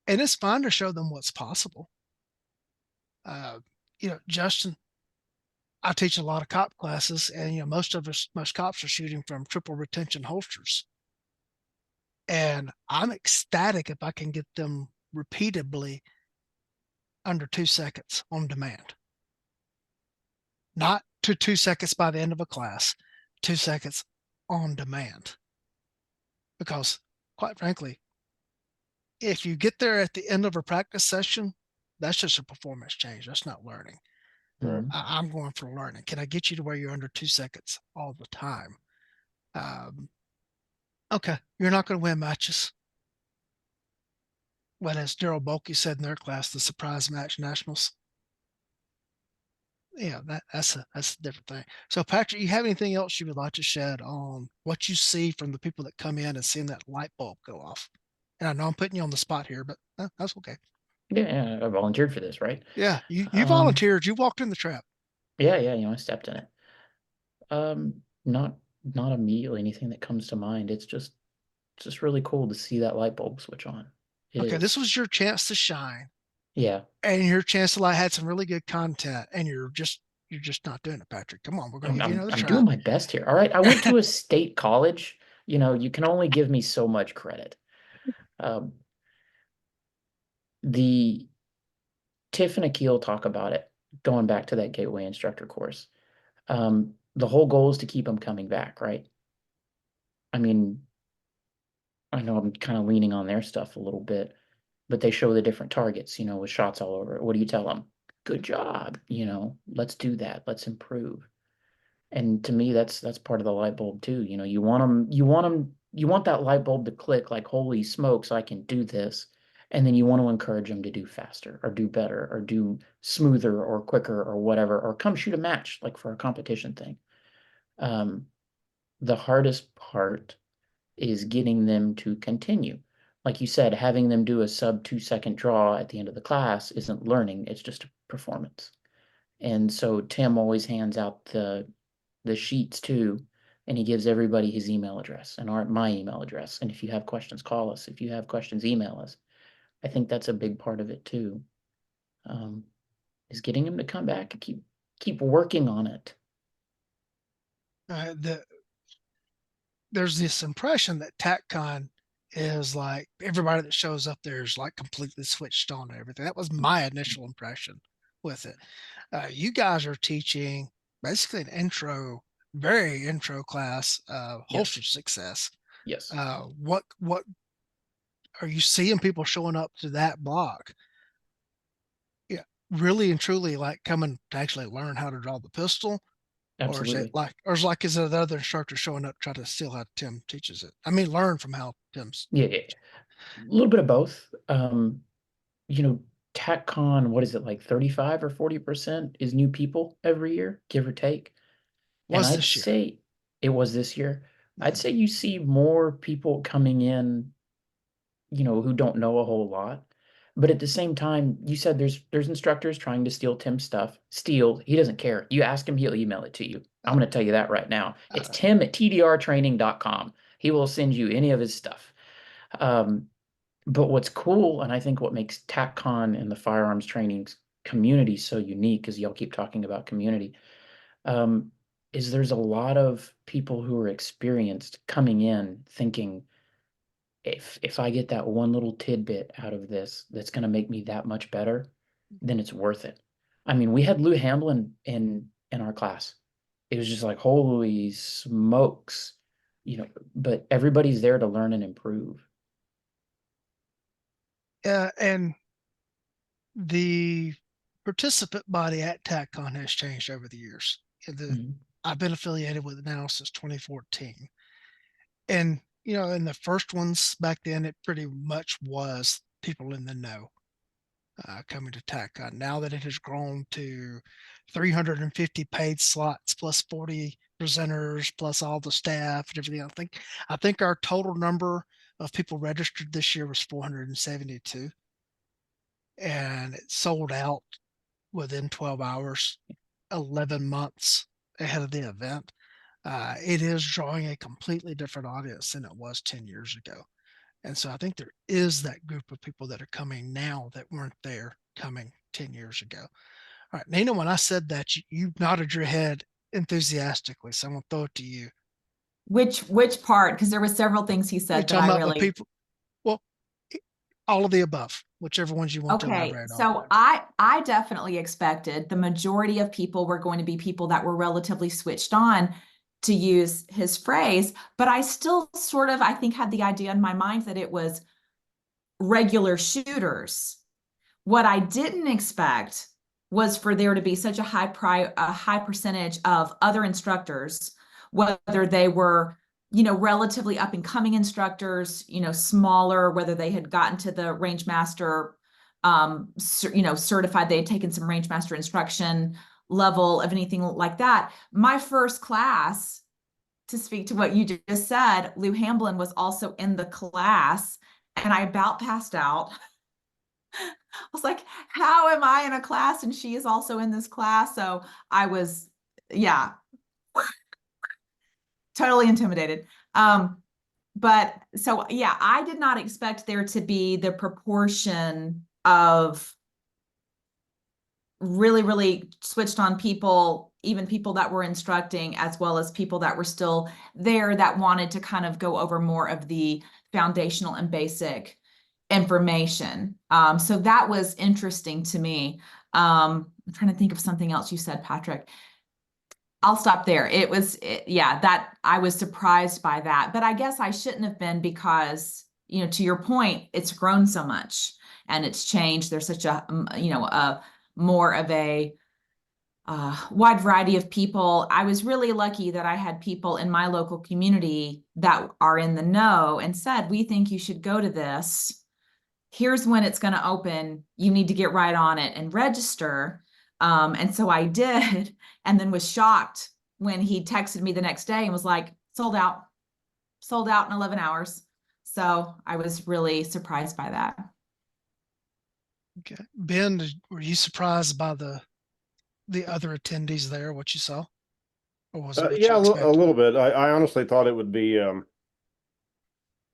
And it's fine to show them what's possible. Justin, I teach a lot of cop classes, and most cops are shooting from triple retention holsters. And I'm ecstatic if I can get them repeatedly under 2 seconds on demand. Not to 2 seconds by the end of a class, 2 seconds on demand. Because quite frankly, if you get there at the end of a practice session, that's just a performance change. That's not learning. Right. Mhm. I'm going for learning. Can I get you to where you're under 2 seconds all the time? Okay, you're not going to win matches. But as Daryl Bulkey said in their class, the surprise match nationals. Yeah, that's a different thing. So, Patrick, you have anything else you would like to shed on what you see from the people that come in and seeing that light bulb go off? And I know I'm putting you on the spot here, but that's okay. Yeah, I volunteered for this, right? Yeah, you Um, volunteered. You walked in the trap. yeah, I stepped in it. Not immediately anything that comes to mind. It's just really cool to see that light bulb switch on. It Okay, this is. was your chance to shine, Yeah. and your chance to like had some really good content, and you're just not doing it, Patrick. Come on, we're gonna I'm, give you I'm, another I'm try. doing my best here. All right. I went to a state college. You can only give me so much credit. Um, the Tiff and Akil talk about it, going back to that gateway instructor course. The whole goal is to keep them coming back, right? I mean, I know I'm kind of leaning on their stuff a little bit, but they show the different targets, with shots all over it. What do you tell them? Good job, let's do that. Let's improve. And to me, that's part of the light bulb too. You want that light bulb to click like, holy smokes, I can do this. And then you want to encourage them to do faster or do better or do smoother or quicker or whatever, or come shoot a match like for a competition thing. Um, the hardest part is getting them to continue. Like you said, having them do a sub 2 second draw at the end of the class isn't learning, it's just a performance. And so Tim always hands out the sheets too, and he gives everybody his email address and my email address. And if you have questions, call us. If you have questions, email us. I think that's a big part of it too. Is getting him to come back and keep working on it. There's this impression that TacCon is like everybody that shows up there is like completely switched on to everything. That was my initial impression with it. You guys are teaching basically an very intro class, holster success. Yes. What are you seeing people showing up to that block? Yeah, really and truly like coming to actually learn how to draw the pistol, Absolutely. or is it the other instructor showing up try to steal how Tim teaches it? I mean, learn from how Tim's. Yeah. A little bit of both. TacCon, what is it, like 35 or 40% is new people every year, give or take. And Was I'd this year? say it was this year. I'd Mhm. say you see more people coming in, who don't know a whole lot. But at the same time, you said there's instructors trying to steal Tim's stuff. Steal, he doesn't care. You ask him, he'll email it to you. I'm going to tell you that right now. It's tim@tdrtraining.com. He will send you any of his stuff. But what's cool, and I think what makes TacCon and the firearms training community so unique, is y'all keep talking about community, is there's a lot of people who are experienced coming in thinking, if I get that one little tidbit out of this that's going to make me that much better, then it's worth it. I mean, we had Lou Hamblin in our class. It was just like, holy smokes, but everybody's there to learn and improve. And the participant body at TacCon has changed over the years. Mhm. I've been affiliated with it now since 2014. And, in the first ones back then, it pretty much was people in the know coming to TacCon. Now that it has grown to 350 paid slots plus 40 presenters plus all the staff and everything, I think our total number of people registered this year was 472, and it sold out within 12 hours, 11 months ahead of the event. It is drawing a completely different audience than it was 10 years ago. And so I think there is that group of people that are coming now that weren't there coming 10 years ago. All right, Nina, when I said that, you nodded your head enthusiastically. So I'm going to throw it to you. Which part? Because there were several things he You're said that talking I about what really. people, well, all of the above, whichever ones you want to Okay, elaborate on. so I definitely expected the majority of people were going to be people that were relatively switched on, to use his phrase, but I still sort of, I think, had the idea in my mind that it was regular shooters. What I didn't expect was for there to be such a high percentage of other instructors, whether they were, relatively up and coming instructors, smaller, whether they had gotten to the range master, certified, they had taken some range master instruction level of anything like that. My first class, to speak to what you just said, Lou Hamblin was also in the class, and I about passed out. I was like, how am I in a class and she is also in this class? So I was, yeah, totally intimidated. But so, yeah, I did not expect there to be the proportion of really, really switched on people, even people that were instructing, as well as people that were still there that wanted to kind of go over more of the foundational and basic information. So that was interesting to me. I'm trying to think of something else you said, Patrick. I'll stop there. Yeah, that I was surprised by that, but I guess I shouldn't have been because, to your point, it's grown so much and it's changed. There's such a, a more of a wide variety of people. I was really lucky that I had people in my local community that are in the know and said, we think you should go to this. Here's when it's going to open. You need to get right on it and register. And so I did, and then was shocked when he texted me the next day and was like, sold out in 11 hours. So I was really surprised by that. Okay. Ben, were you surprised by the other attendees there, what you saw? Or was it what Yeah, you a expected? little bit. I honestly thought it would be,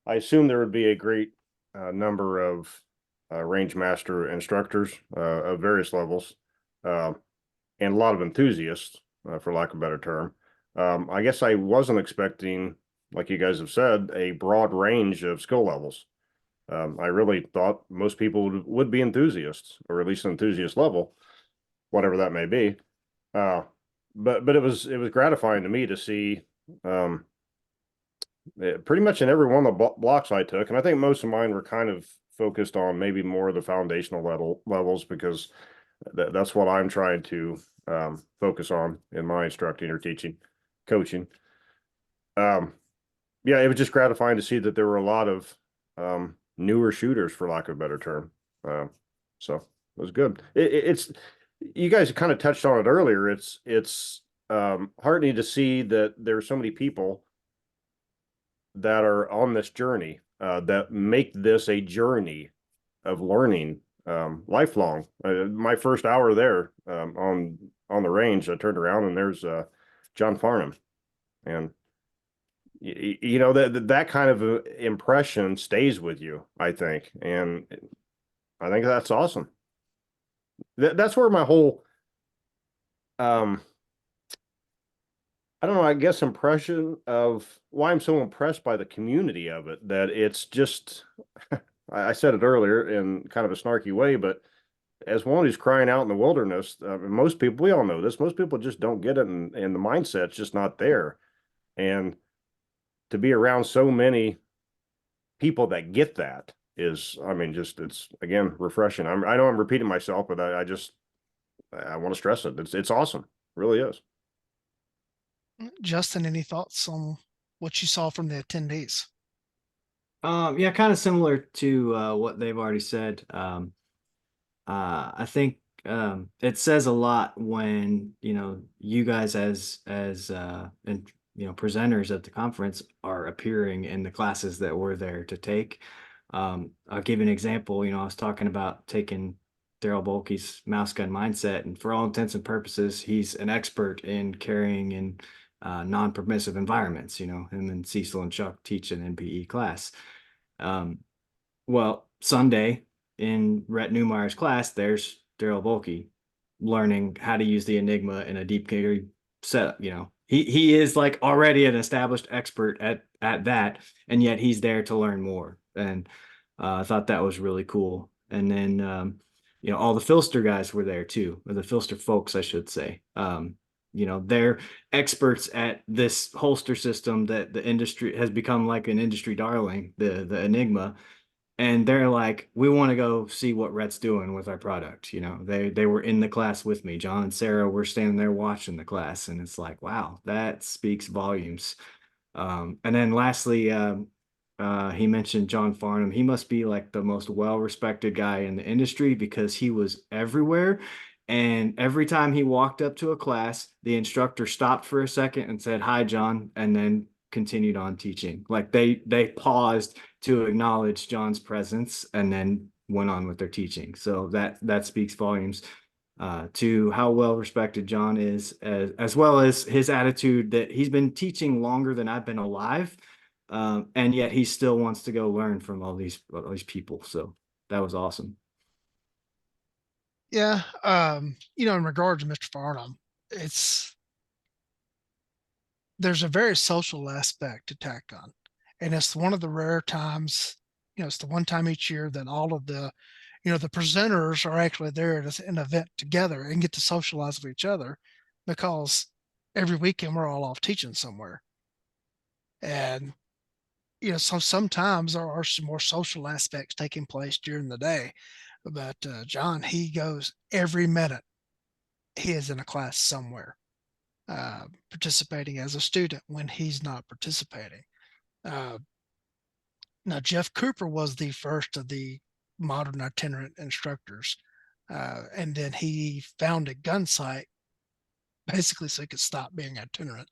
I assumed there would be a great number of range master instructors of various levels, and a lot of enthusiasts, for lack of a better term. I guess I wasn't expecting, like you guys have said, a broad range of skill levels. I really thought most people would be enthusiasts, or at least an enthusiast level, whatever that may be. But it was gratifying to me to see pretty much in every one of the blocks I took, and I think most of mine were kind of focused on maybe more of the foundational levels because that's what I'm trying to focus on in my instructing or teaching, coaching. Yeah, it was just gratifying to see that there were a lot of newer shooters, for lack of a better term. So it was good. It's you guys kind of touched on it earlier. It's heartening to see that there are so many people that are on this journey that make this a journey of learning, lifelong. My first hour there on the range, I turned around and there's John Farnham, and you know that kind of impression stays with you, I think, and I think that's awesome. That's where my whole I don't know, I guess impression of why I'm so impressed by the community of it, that it's just, I said it earlier in kind of a snarky way, but as one who's crying out in the wilderness, most people, we all know this, most people just don't get it, and the mindset's just not there. And to be around so many people that get that is, I mean, just, it's, again, refreshing. I know I'm repeating myself, but I want to stress it. It's awesome. It really is. Justin, any thoughts on what you saw from the attendees? Yeah, kind of similar to what they've already said. I think it says a lot when, you guys as and presenters at the conference are appearing in the classes that we're there to take. I'll give you an example. I was talking about taking Daryl Bulkey's mouse gun mindset, and for all intents and purposes, he's an expert in carrying in non-permissive environments. Him and Cecil and Chuck teach an NPE class. Well, Sunday in Rhett Newmeyer's class, there's Daryl Bulkey learning how to use the Enigma in a deep carry setup. He is like already an established expert at that, and yet he's there to learn more. And I thought that was really cool. And then all the Filster guys were there too, or the Filster folks, I should say. They're experts at this holster system that the industry has become like an industry darling, the Enigma. and they're like, we want to go see what Rhett's doing with our product. You know, they were in the class with me. John and Sarah were standing there watching the class, and it's like, wow, that speaks volumes. And then lastly, he mentioned John Farnham. He must be like the most well-respected guy in the industry because he was everywhere. And every time he walked up to a class, the instructor stopped for a second and said, "Hi, John," and then continued on teaching. Like they paused to acknowledge John's presence and then went on with their teaching. So that speaks volumes to how well respected John is, as well as his attitude that he's been teaching longer than I've been alive, and yet he still wants to go learn from all these people. So that was awesome. Yeah. In regard to Mr. Farnham, there's a very social aspect to TacCon. And it's one of the rare times, it's the one time each year that all of the presenters are actually there at an event together and get to socialize with each other, because every weekend we're all off teaching somewhere. And, so sometimes there are some more social aspects taking place during the day. But John, he goes every minute he is in a class somewhere, participating as a student when he's not participating. Uh, Now, Jeff Cooper was the first of the modern itinerant instructors. And then he founded Gunsight basically so he could stop being itinerant,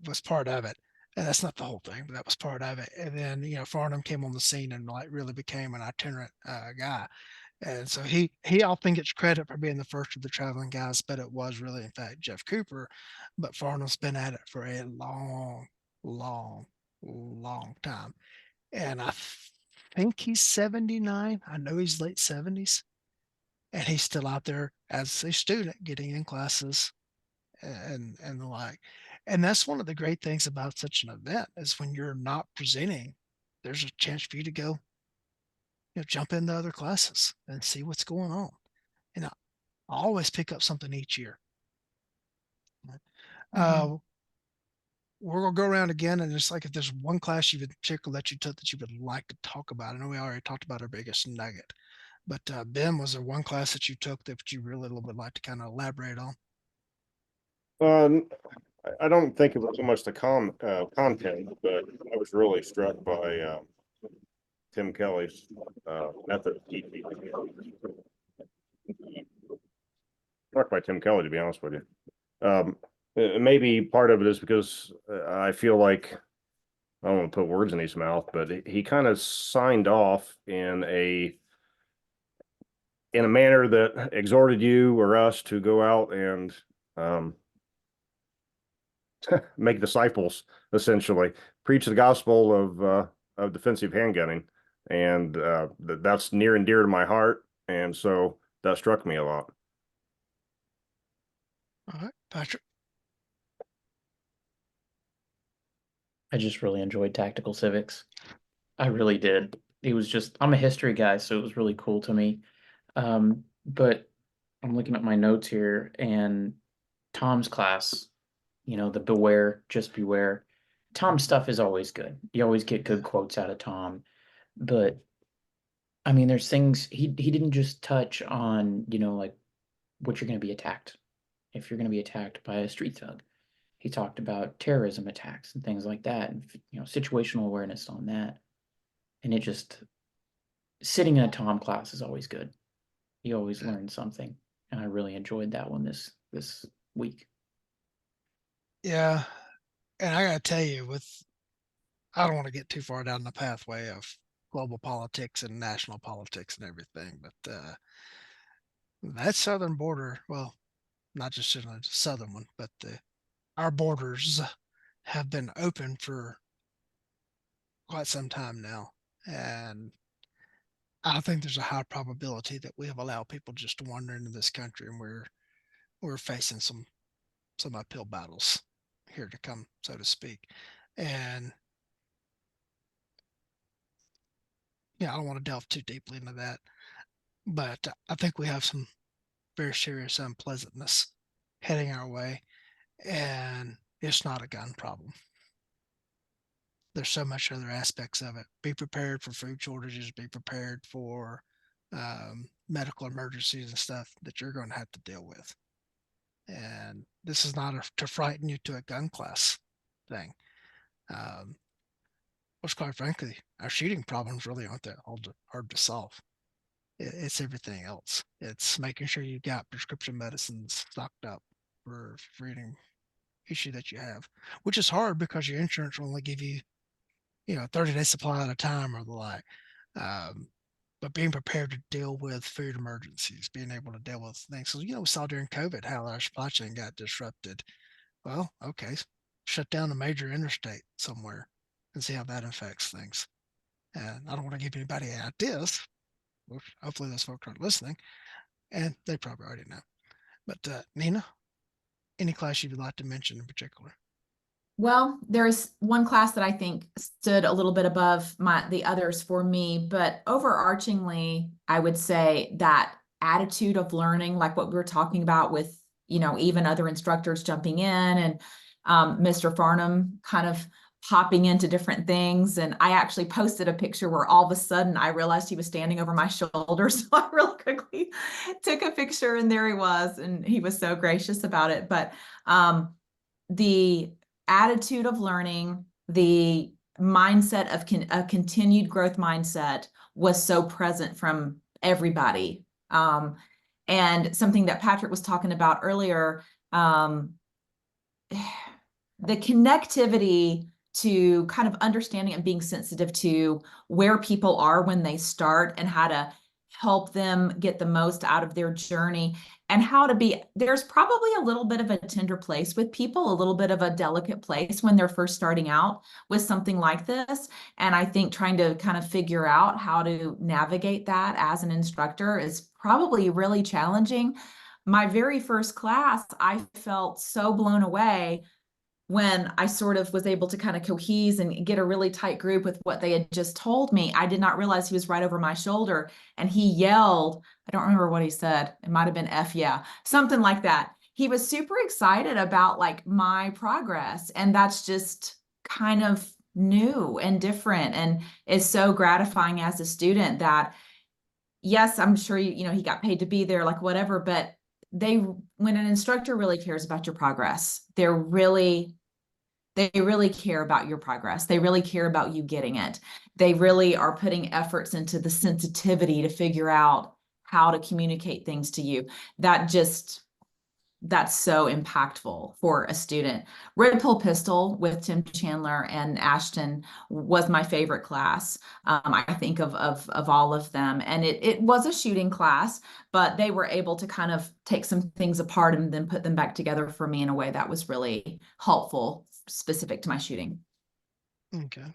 was part of it. And that's not the whole thing, but that was part of it. And then, Farnham came on the scene and like really became an itinerant guy. And so he often gets credit for being the first of the traveling guys, but it was really, in fact, Jeff Cooper. But Farnham's been at it for a long, long, long time. And I think he's 79. I know he's late 70s. And he's still out there as a student getting in classes and the like. And that's one of the great things about such an event is when you're not presenting, there's a chance for you to go, jump into other classes and see what's going on. I always pick up something each year. Mhm. We're gonna go around again, and it's like if there's one class you would particularly that you took that you would like to talk about. I know we already talked about our biggest nugget, but Ben, was there one class that you took that you really would like to kind of elaborate on? I don't think it was so much the content, but I was really struck by Tim Kelly's method of teaching. Struck by Tim Kelly, to be honest with you. Maybe part of it is because I feel like, I don't want to put words in his mouth, but he kind of signed off in a manner that exhorted you or us to go out and make disciples, essentially preach the gospel of defensive handgunning, and that's near and dear to my heart, and so that struck me a lot. All right, Patrick. I just really enjoyed tactical civics. I really did. It was just, I'm a history guy, so it was really cool to me. But I'm looking at my notes here, and Tom's class, the beware, just beware. Tom's stuff is always good. You always get good quotes out of Tom. But I mean, there's things he didn't just touch on, like what you're going to be attacked if you're going to be attacked by a street thug. He talked about terrorism attacks and things like that, and situational awareness on that. And it just sitting in a Tom class is always good. You always learn something, and I really enjoyed that one this week. Yeah, and I gotta tell you, I don't want to get too far down the pathway of global politics and national politics and everything, but that southern border, well, not just the southern one, but our borders have been open for quite some time now, and I think there's a high probability that we have allowed people just to wander into this country, and we're facing some uphill battles here to come, so to speak. And I don't want to delve too deeply into that, but I think we have some very serious unpleasantness heading our way, and it's not a gun problem. there's so much other aspects of it. Be prepared for food shortages, be prepared for medical emergencies and stuff that you're going to have to deal with. And this is not to frighten you to a gun class thing. Which quite frankly, our shooting problems really aren't that hard to solve. It's everything else. It's making sure you got prescription medicines stocked up for any issue that you have, which is hard because your insurance will only give you, 30-day supply at a time or the like. But being prepared to deal with food emergencies, being able to deal with things. So, we saw during COVID how our supply chain got disrupted. Well, okay, shut down a major interstate somewhere and see how that affects things. And I don't want to give anybody ideas. Hopefully those folks aren't listening, and they probably already know. But Nina, any class you would like to mention in particular? Well, there's one class that I think stood a little bit above the others for me, but overarchingly, I would say that attitude of learning, like what we were talking about with, even other instructors jumping in and Mr. Farnham kind of hopping into different things. And I actually posted a picture where all of a sudden I realized he was standing over my shoulder. So I really quickly took a picture and there he was, and he was so gracious about it. But the attitude of learning, the mindset of a continued growth mindset was so present from everybody. And something that Patrick was talking about earlier, the connectivity to kind of understanding and being sensitive to where people are when they start and how to help them get the most out of their journey, and how to be, there's probably a little bit of a tender place with people, a little bit of a delicate place when they're first starting out with something like this. And I think trying to kind of figure out how to navigate that as an instructor is probably really challenging. My very first class, I felt so blown away when I sort of was able to kind of cohese and get a really tight group with what they had just told me. I did not realize he was right over my shoulder, and he yelled, I don't remember what he said. It might've been F yeah, something like that. He was super excited about like my progress. And that's just kind of new and different, and is so gratifying as a student that, yes, I'm sure he got paid to be there, like whatever, but when an instructor really cares about your progress, they really care about your progress. They really care about you getting it. They really are putting efforts into the sensitivity to figure out how to communicate things to you. That's so impactful for a student. Red Pill Pistol with Tim Chandler and Ashton was my favorite class. I think of all of them, and it was a shooting class, but they were able to kind of take some things apart and then put them back together for me in a way that was really helpful, specific to my shooting. Okay.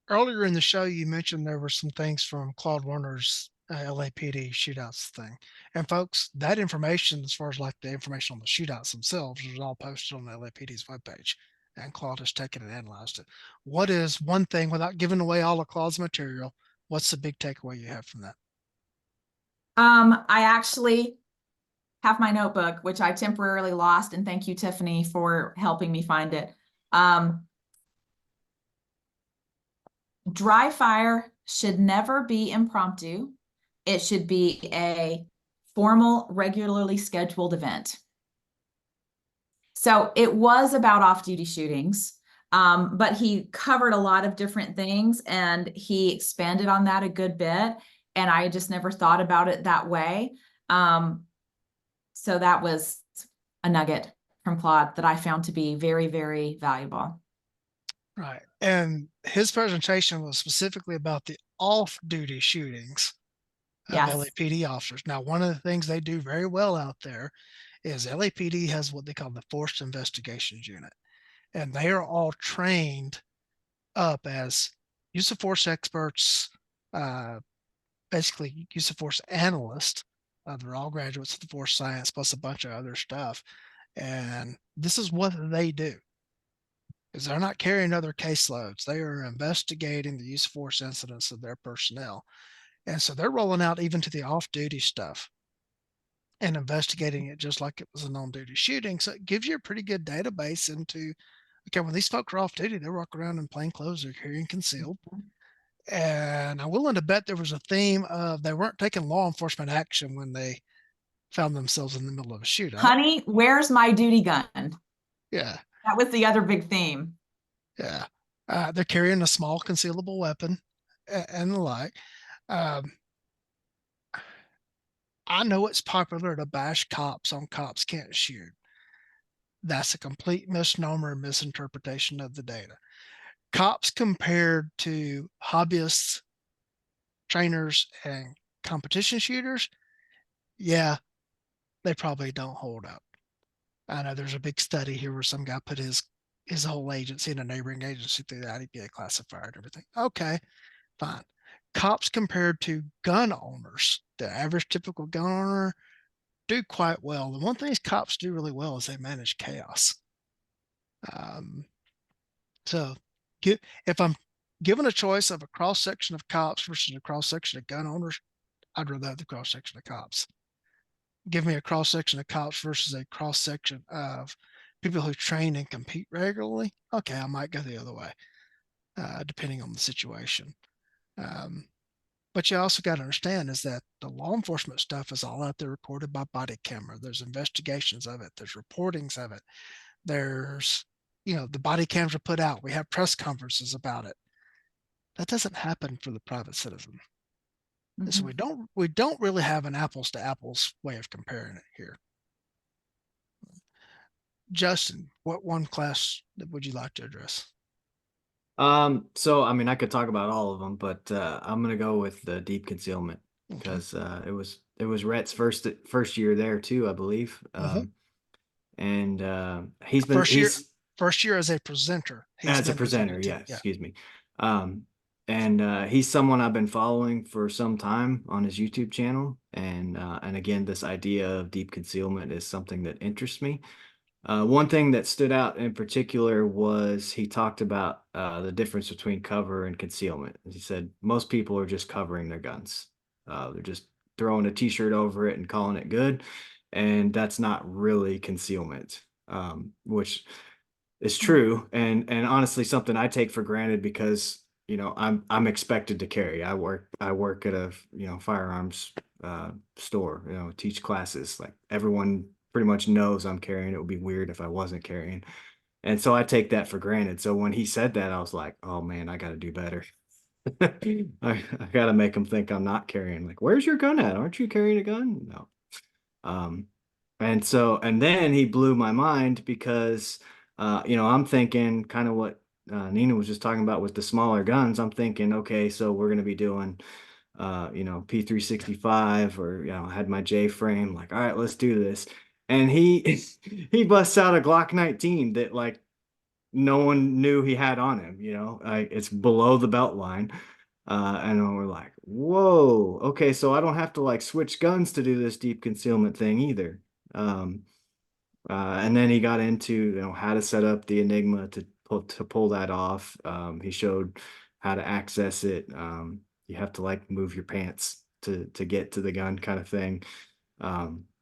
Earlier in the show, you mentioned there were some things from Claude Warner's LAPD shootouts thing. And folks, that information, as far as like the information on the shootouts themselves, was all posted on the LAPD's webpage. And Claude has taken and analyzed it. What is one thing, without giving away all of Claude's material, what's the big takeaway you have from that? I actually have my notebook, which I temporarily lost, and thank you, Tiffany, for helping me find it. Dry fire should never be impromptu. It should be a formal, regularly scheduled event. So it was about off-duty shootings, but he covered a lot of different things, and he expanded on that a good bit. And I just never thought about it that way. So that was a nugget from Claude that I found to be very, very valuable. Right. And his presentation was specifically about the off-duty shootings of Yes. LAPD officers. Now, one of the things they do very well out there is LAPD has what they call the Forced Investigations Unit, and they are all trained up as use of force experts, basically use of force analysts. They're all graduates of the force science plus a bunch of other stuff. And this is what they do. Is they're not carrying other caseloads. They are investigating the use of force incidents of their personnel. And so they're rolling out even to the off-duty stuff and investigating it just like it was an on-duty shooting. So it gives you a pretty good database into, Okay, when these folks are off duty, they walk around in plain clothes, they're carrying concealed. And I'm willing to bet there was a theme of they weren't taking law enforcement action when they found themselves in the middle of a shootout. Honey, where's my duty gun? Yeah, That was the other big theme. yeah. They're carrying a small concealable weapon and the like. Um, I know it's popular to bash cops on cops can't shoot. That's a complete misnomer and misinterpretation of the data. Cops compared to hobbyists, trainers, and competition shooters, yeah, they probably don't hold up. I know there's a big study here where some guy put his whole agency and a neighboring agency through the IDPA classifier and everything. Okay, fine. Cops compared to gun owners, the average typical gun owner, do quite well. The one thing cops do really well is they manage chaos. So if I'm given a choice of a cross section of cops versus a cross section of gun owners, I'd rather have the cross section of cops. Give me a cross section of cops versus a cross section of people who train and compete regularly. Okay, I might go the other way, depending on the situation. But you also got to understand is that the law enforcement stuff is all out there recorded by body camera. There's investigations of it. There's reportings of it. There's, the body cams are put out. We have press conferences about it. That doesn't happen for the private citizen. And so we don't really have an apples to apples way of comparing it here. Justin, what one class would you like to address? So I mean, I could talk about all of them, but I'm gonna go with the deep concealment because it was Rhett's first year there too, I believe. And First year as a presenter. As a presenter, yeah, excuse me. He's someone I've been following for some time on his YouTube channel, and again, this idea of deep concealment is something that interests me. One thing that stood out in particular was he talked about the difference between cover and concealment. He said most people are just covering their guns. They're just throwing a t-shirt over it and calling it good, and that's not really concealment, which is true, and honestly something I take for granted because I'm expected to carry. I work at a firearms store, teach classes. Like everyone pretty much knows I'm carrying. It would be weird if I wasn't carrying. And so I take that for granted. So when he said that, I was like, oh man, I got to do better. I got to make him think I'm not carrying. Like, where's your gun at? Aren't you carrying a gun? No. And then he blew my mind because, I'm thinking kind of what Nina was just talking about with the smaller guns. I'm thinking, okay, so we're going to be doing P365 or, I had my J frame, like, all right, let's do this. And he he busts out a Glock 19 that like no one knew he had on him, it's below the belt line. And we're like, whoa, okay, so I don't have to like switch guns to do this deep concealment thing either. And then he got into how to set up the Enigma to pull that off. He showed how to access it. You have to like move your pants to get to the gun kind of thing.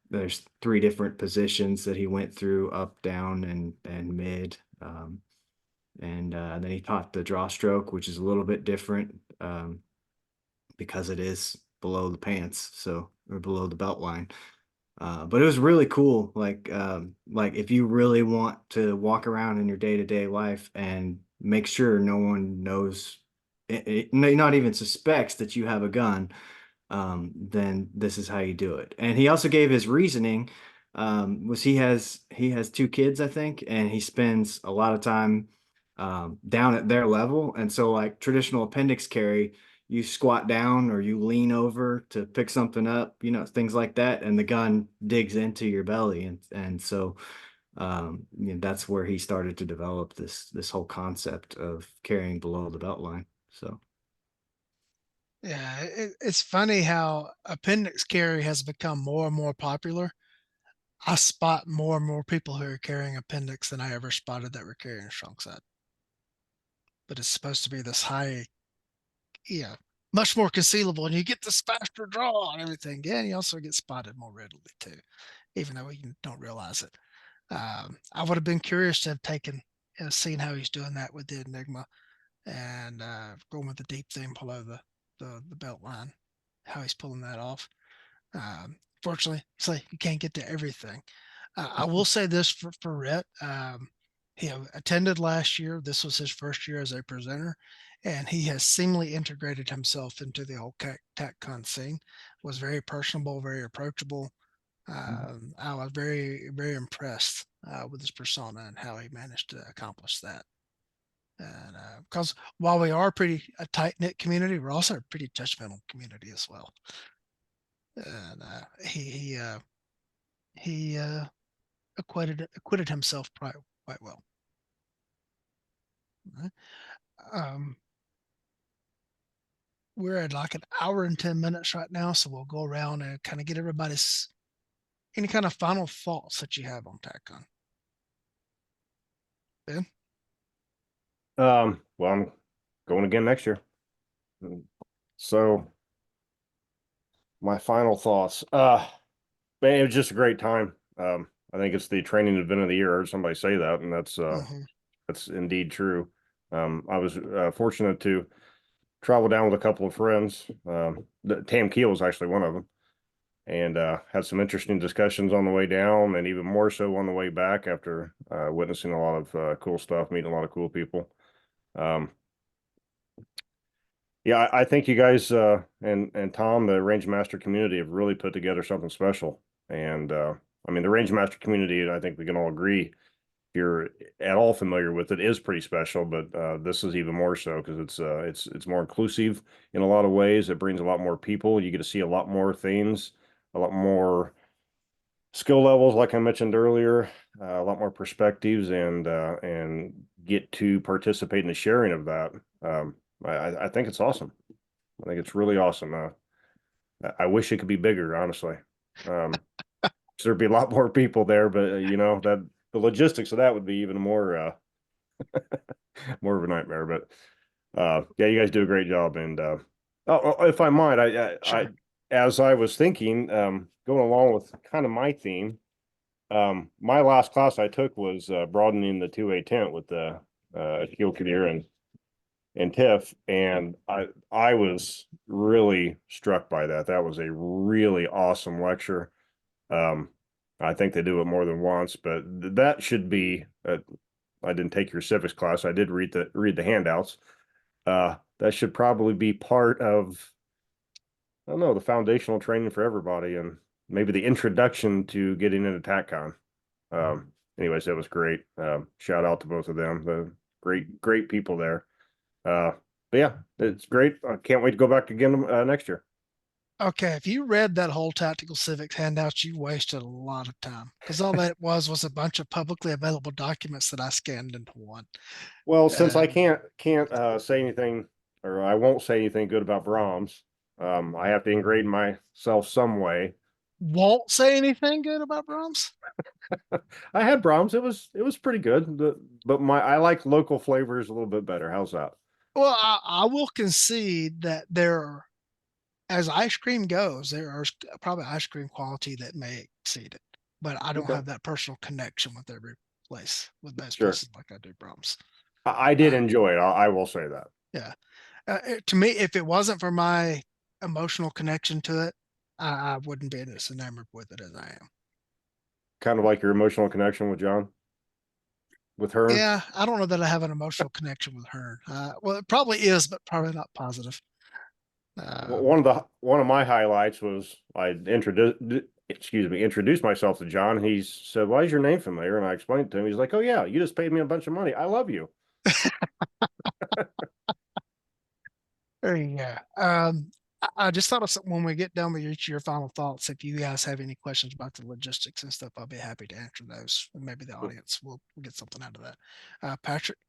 There's 3 different positions that he went through: up, down, and mid. And then he taught the draw stroke, which is a little bit different because it is below the pants, or below the belt line. But it was really cool. Like if you really want to walk around in your day-to-day life and make sure no one knows, not even suspects that you have a gun, then this is how you do it. And he also gave his reasoning. He has 2 kids, I think, and he spends a lot of time down at their level. And so like traditional appendix carry, you squat down or you lean over to pick something up, things like that, and the gun digs into your belly. And so that's where he started to develop this whole concept of carrying below the belt line. So yeah, it's funny how appendix carry has become more and more popular. I spot more and more people who are carrying appendix than I ever spotted that were carrying strong side. But it's supposed to be this high, much more concealable, and you get this faster draw and everything. Yeah, and you also get spotted more readily too, even though you don't realize it. I would have been curious to have taken seeing how he's doing that with the Enigma and going with the deep theme below the belt line, how he's pulling that off. Fortunately, it's like you can't get to everything. I will say this for Rhett. He attended last year. This was his first year as a presenter, and he has seamlessly integrated himself into the whole TacCon scene. Was very personable, very approachable. I was very, very impressed with his persona and how he managed to accomplish that. And because while we are a tight knit community, we're also a pretty judgmental community as well. And he acquitted himself quite well. Um, we're at like an hour and 10 minutes right now, so we'll go around and kind of get everybody's any kind of final thoughts that you have on TacCon. Ben? Well, I'm going again next year. So my final thoughts. Man, it was just a great time. I think it's the training event of the year. I heard somebody say that, and that's indeed true. I was fortunate to travel down with a couple of friends. Tam Keel was actually one of them, and had some interesting discussions on the way down, and even more so on the way back after witnessing a lot of cool stuff, meeting a lot of cool people. Yeah, I think you guys and Tom, the Range Master community, have really put together something special. And I mean, the Range Master community, I think we can all agree, if you're at all familiar with it, is pretty special. But this is even more so because it's more inclusive in a lot of ways. It brings a lot more people. You get to see a lot more things, a lot more skill levels, like I mentioned earlier, a lot more perspectives, and get to participate in the sharing of that. I think it's awesome. I think it's really awesome. I wish it could be bigger, honestly. There'd be a lot more people there, but you know, that the logistics of that would be even more more of a nightmare. But yeah, you guys do a great job. And if I might, Sure. as I was thinking, going along with kind of my theme, my last class I took was broadening the 2A tent with the Akil Kadir and Tiff, and I was really struck by that. That was a really awesome lecture. I think they do it more than once, but that should be. I didn't take your civics class. I did read the handouts. That should probably be part of, I don't know, the foundational training for everybody, and maybe the introduction to getting into TacCon. Anyways, that was great. Shout out to both of them. The great people there. But yeah, it's great. I can't wait to go back again next year. Okay, if you read that whole tactical civics handout, you wasted a lot of time because all that was a bunch of publicly available documents that I scanned into one. Well, since I can't say anything, or I won't say anything good about Brahms, I have to ingrate myself some way. Won't say anything good about Brahms. I had Brahms. It was pretty good, but I like local flavors a little bit better. How's that? Well, I will concede that as ice cream goes, there are probably ice cream quality that may exceed it, but I don't Okay. have that personal connection with every place, with most Sure. places like I do Brahms. I did enjoy it. I will say that. Yeah. To me, if it wasn't for my emotional connection to it, I wouldn't be as enamored with it as I am. Kind of like your emotional connection with John, with her. Yeah, I don't know that I have an emotional connection with her. Well, it probably is, but probably not positive. One of my highlights was I introduced myself to John. He said, "Why is your name familiar?" And I explained to him. He's like, "Oh yeah, you just paid me a bunch of money. I love you." There you go. I just thought of something when we get done with your final thoughts. If you guys have any questions about the logistics and stuff, I'll be happy to answer those. And maybe the audience will get something out of that. Patrick?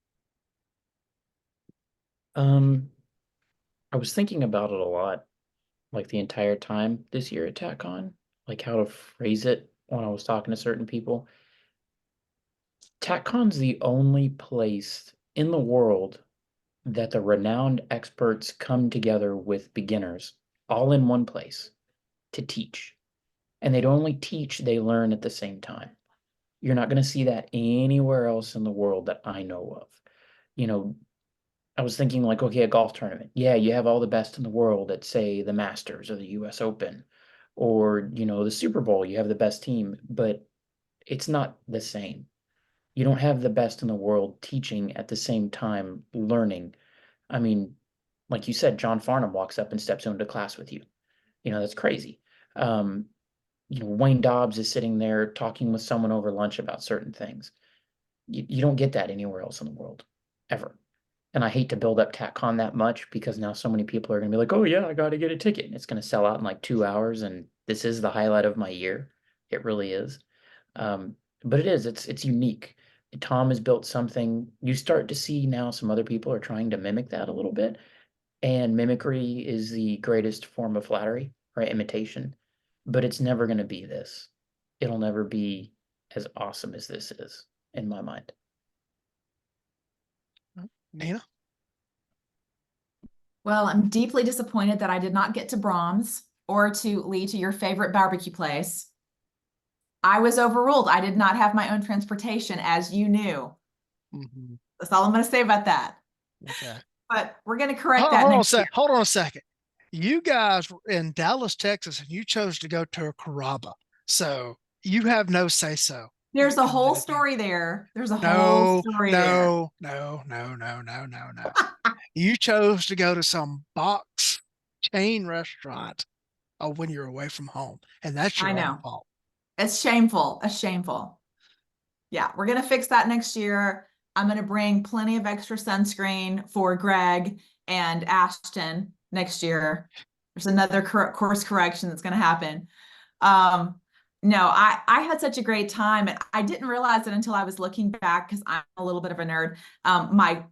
I was thinking about it a lot, like the entire time this year at TacCon, like how to phrase it when I was talking to certain people. TacCon's the only place in the world that the renowned experts come together with beginners all in one place to teach. And they don't only teach, they learn at the same time. You're not going to see that anywhere else in the world that I know of. You know, I was thinking like, okay, a golf tournament. Yeah, you have all the best in the world at, say, the Masters or the US Open, or, you know, the Super Bowl, you have the best team, but it's not the same. You don't have the best in the world teaching at the same time learning. I mean, like you said, John Farnham walks up and steps into class with you. You know, that's crazy. Um, you know, Wayne Dobbs is sitting there talking with someone over lunch about certain things. You don't get that anywhere else in the world, ever. And I hate to build up TacCon that much because now so many people are going to be like, oh, yeah, I got to get a ticket. And it's going to sell out in like 2 hours. And this is the highlight of my year. It really is. But it is, it's unique. Tom has built something. You start to see now some other people are trying to mimic that a little bit. And mimicry is the greatest form of flattery or imitation. But it's never going to be this. It'll never be as awesome as this is, in my mind. Nina? Well, I'm deeply disappointed that I did not get to Brahms or to Lee, to your favorite barbecue place. I was overruled. I did not have my own transportation, as you knew. Mm-hmm. That's all I'm going to say about that. Okay. But we're going to correct that next year. Hold on a second. You guys were in Dallas, Texas, and you chose to go to a Carrabba. So you have no say so. There's a in whole anything. story there. There's a whole No, story there. no. You chose to go to some box chain restaurant when you're away from home, and that's I your own know. fault. It's shameful. It's shameful. Yeah, we're going to fix that next year. I'm going to bring plenty of extra sunscreen for Greg and Ashton next year. There's another course correction that's going to happen. No, I had such a great time, and I didn't realize it until I was looking back because I'm a little bit of a nerd. My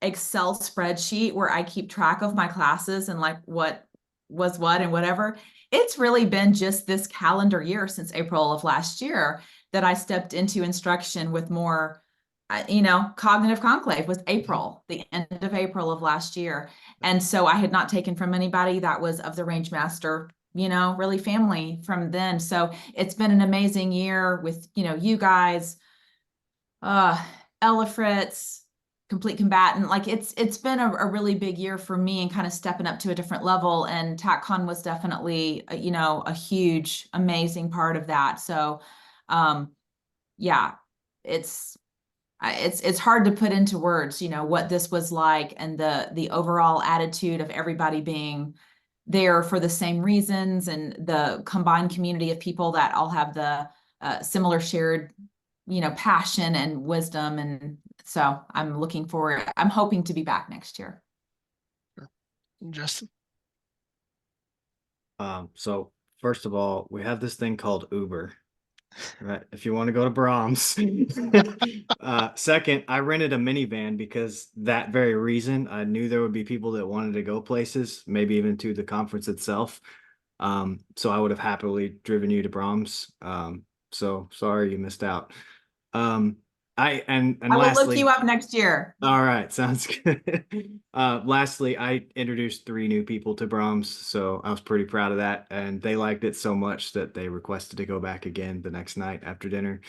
Excel spreadsheet where I keep track of my classes and like what was what and whatever. It's really been just this calendar year since April of last year that I stepped into instruction with more, cognitive conclave was April, the end of April of last year. And so I had not taken from anybody that was of the range master, really family from then. So it's been an amazing year with, you guys, Ella Fritz, Complete Combatant. Like it's been a really big year for me and kind of stepping up to a different level. And TacCon was definitely, a huge, amazing part of that. So, yeah, it's hard to put into words, what this was like and the overall attitude of everybody being there for the same reasons and the combined community of people that all have the similar shared, passion and wisdom. And so I'm looking forward. I'm hoping to be back next year. Justin? So first of all, we have this thing called Uber, right? If you want to go to Brahms. Second, I rented a minivan because that very reason. I knew there would be people that wanted to go places, maybe even to the conference itself. So I would have happily driven you to Brahms. So sorry you missed out. I will look you up next year. All right, sounds good. Lastly, I introduced 3 new people to Brahms, so I was pretty proud of that, and they liked it so much that they requested to go back again the next night after dinner.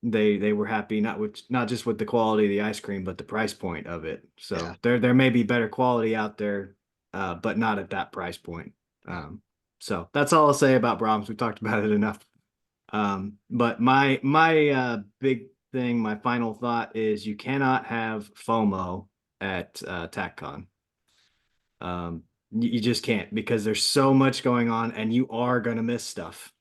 They were happy not just with the quality of the ice cream, but the price point of it. So there may be better quality out there, but not at that price point. So that's all I'll say about Brahms. We talked about it enough. But my big thing, my final thought is you cannot have FOMO at TacCon. You just can't because there's so much going on and you are going to miss stuff.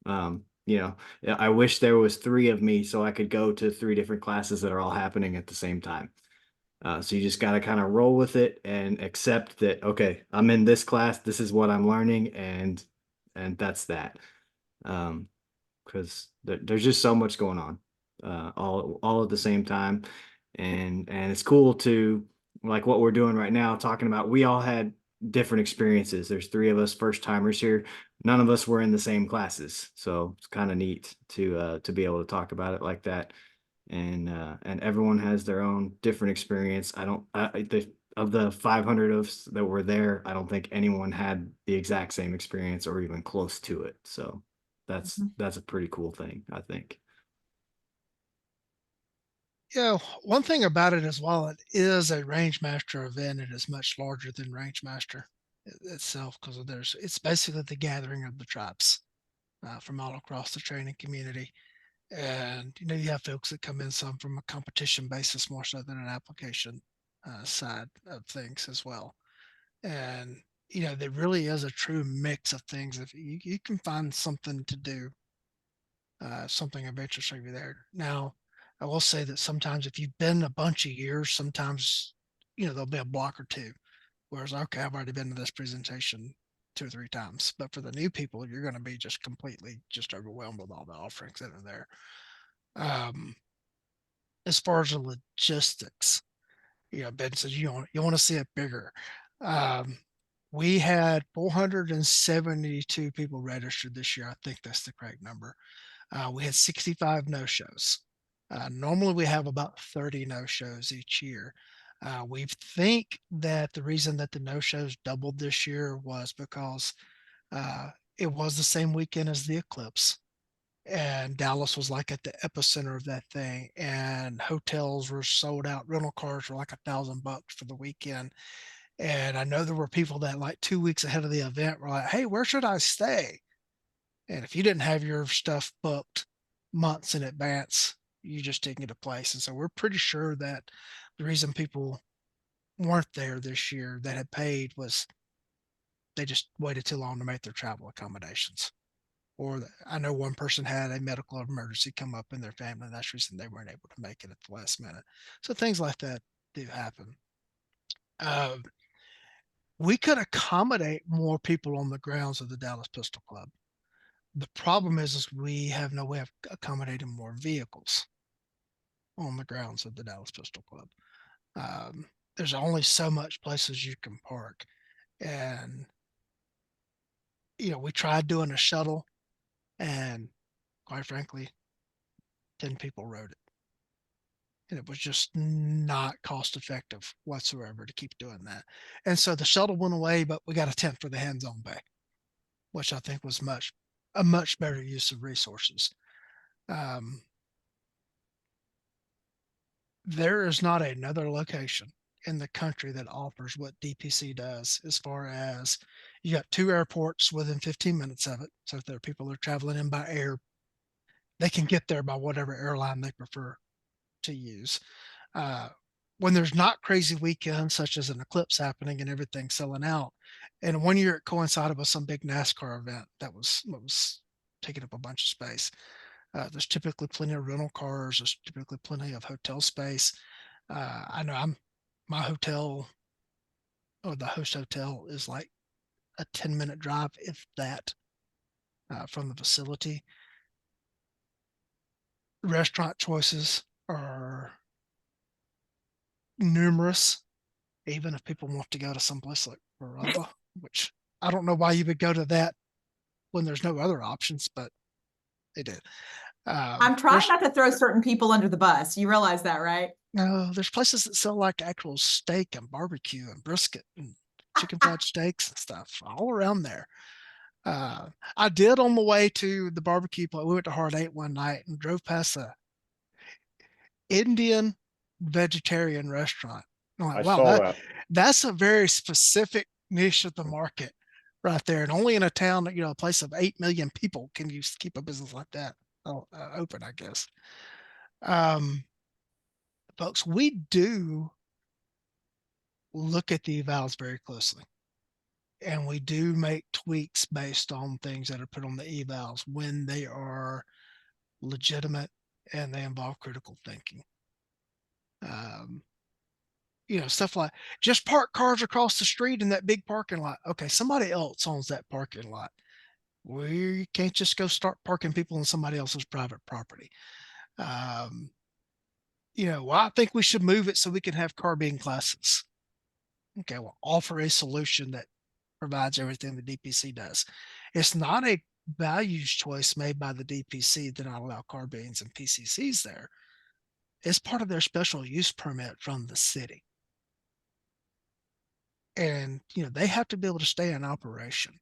I wish there was 3 of me so I could go to 3 different classes that are all happening at the same time. So you just got to kind of roll with it and accept that, okay, I'm in this class, this is what I'm learning, and that's that. Because there's just so much going on all at the same time, and it's cool to, like what we're doing right now, talking about we all had different experiences. There's 3 of us first timers here. None of us were in the same classes, so it's kind of neat to be able to talk about it like that. And everyone has their own different experience. Of the 500 of us that were there, I don't think anyone had the exact same experience or even close to it. So that's a pretty cool thing, I think. One thing about it is while it is a Rangemaster event, it is much larger than Rangemaster itself because it's basically the gathering of the tribes from all across the training community. And, you have folks that come in some from a competition basis more so than an application side of things as well. And, there really is a true mix of things. If you can find something to do, something of interest over there. Now, I will say that sometimes if you've been a bunch of years, sometimes, there'll be a block or two. Whereas, okay, I've already been to this presentation 2 or 3 times. But for the new people, you're going to be just completely just overwhelmed with all the offerings that are there. As far as the logistics, Ben says you want to see it bigger. We had 472 people registered this year. I think that's the correct number. We had 65 no-shows. Normally we have about 30 no-shows each year. We think that the reason that the no-shows doubled this year was because it was the same weekend as the eclipse. And Dallas was like at the epicenter of that thing, and hotels were sold out. Rental cars were like $1,000 for the weekend. And I know there were people that like 2 weeks ahead of the event were like, "Hey, where should I stay?" And if you didn't have your stuff booked months in advance, you just didn't get a place. And so we're pretty sure that the reason people weren't there this year that had paid was they just waited too long to make their travel accommodations. Or I know one person had a medical emergency come up in their family, and that's the reason they weren't able to make it at the last minute. So things like that do happen. We could accommodate more people on the grounds of the Dallas Pistol Club. The problem is we have no way of accommodating more vehicles on the grounds of the Dallas Pistol Club. There's only so much places you can park. And, we tried doing a shuttle, and quite frankly, 10 people rode it. And it was just not cost effective whatsoever to keep doing that. And so the shuttle went away, but we got a tent for the hands-on bay, which I think was a much better use of resources. There is not another location in the country that offers what DPC does, as far as you got 2 airports within 15 minutes of it. So if there are people that are traveling in by air, they can get there by whatever airline they prefer to use. When there's not crazy weekends, such as an eclipse happening and everything selling out, and one year it coincided with some big NASCAR event that was taking up a bunch of space. There's typically plenty of rental cars. There's typically plenty of hotel space. I know my hotel, or the host hotel, is like a 10-minute drive, if that, from the facility. Restaurant choices are numerous, even if people want to go to someplace like Baraba, which I don't know why you would go to that when there's no other options, but they did. I'm trying not to throw certain people under the bus. You realize that, right? No, there's places that sell like actual steak and barbecue and brisket and chicken fried steaks and stuff all around there. I did on the way to the barbecue place. We went to Hard Eight one night and drove past a Indian vegetarian restaurant. I'm like, I wow, saw that. that's a very specific niche of the market right there. And only in a town, a place of 8 million people can you keep a business like that open, I guess. Folks, we do look at the evals very closely. And we do make tweaks based on things that are put on the evals when they are legitimate and they involve critical thinking. Stuff like just park cars across the street in that big parking lot. Okay, somebody else owns that parking lot. We can't just go start parking people on somebody else's private property. Well, I think we should move it so we can have carbine classes. Okay, well, offer a solution that provides everything the DPC does. It's not a values choice made by the DPC to not allow carbines and PCCs there. It's part of their special use permit from the city. And, they have to be able to stay in operation.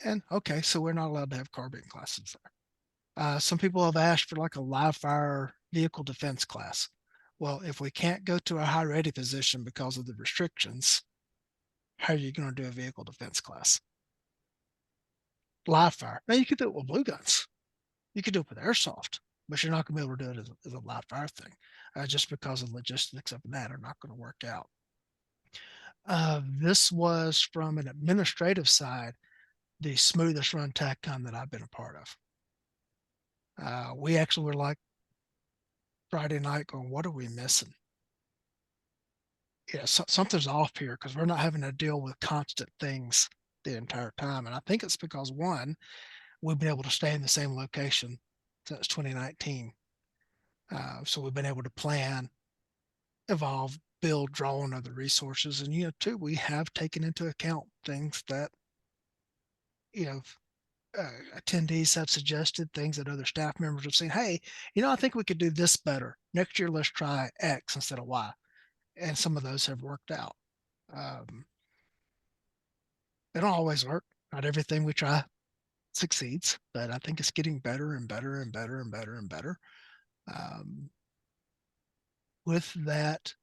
And okay, so we're not allowed to have carbine classes there. Some people have asked for like a live fire vehicle defense class. Well, if we can't go to a high ready position because of the restrictions, how are you going to do a vehicle defense class? Live fire. Now you could do it with blue guns. You could do it with airsoft, but you're not going to be able to do it as a live fire thing, just because of logistics of that are not going to work out. This was, from an administrative side, the smoothest run TacCon that I've been a part of. We actually were like Friday night going, what are we missing? Yeah, something's off here because we're not having to deal with constant things the entire time. And I think it's because, one, we've been able to stay in the same location since 2019. So we've been able to plan, evolve, build, draw on other resources. And, two, we have taken into account things that, attendees have suggested, things that other staff members have seen. Hey, I think we could do this better. Next year, let's try X instead of Y. And some of those have worked out. They don't always work. Not everything we try succeeds, but I think it's getting better and better and better and better and better. With that,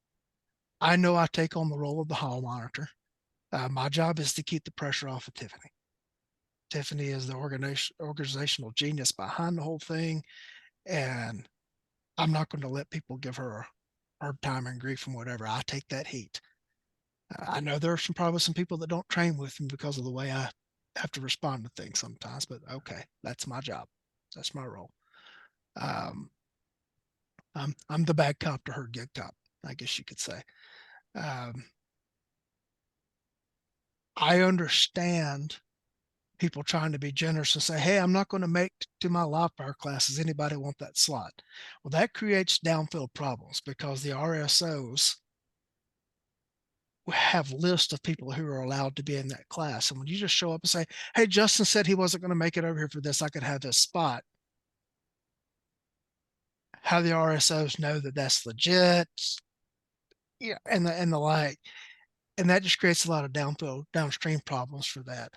I know I take on the role of the hall monitor. My job is to keep the pressure off of Tiffany. Tiffany is the organizational genius behind the whole thing, and I'm not going to let people give her a hard time and grief and whatever. I take that heat. I know there are probably some people that don't train with me because of the way I have to respond to things sometimes, but okay, that's my job. That's my role. I'm the bad cop to her good cop, I guess you could say. I understand people trying to be generous and say, hey, I'm not going to make to my live fire classes. Anybody want that slot? Well, that creates downfield problems because the RSOs have lists of people who are allowed to be in that class. And when you just show up and say, hey, Justin said he wasn't going to make it over here for this, I could have this spot. How the RSOs know that that's legit, and the like. And that just creates a lot of downstream problems for that.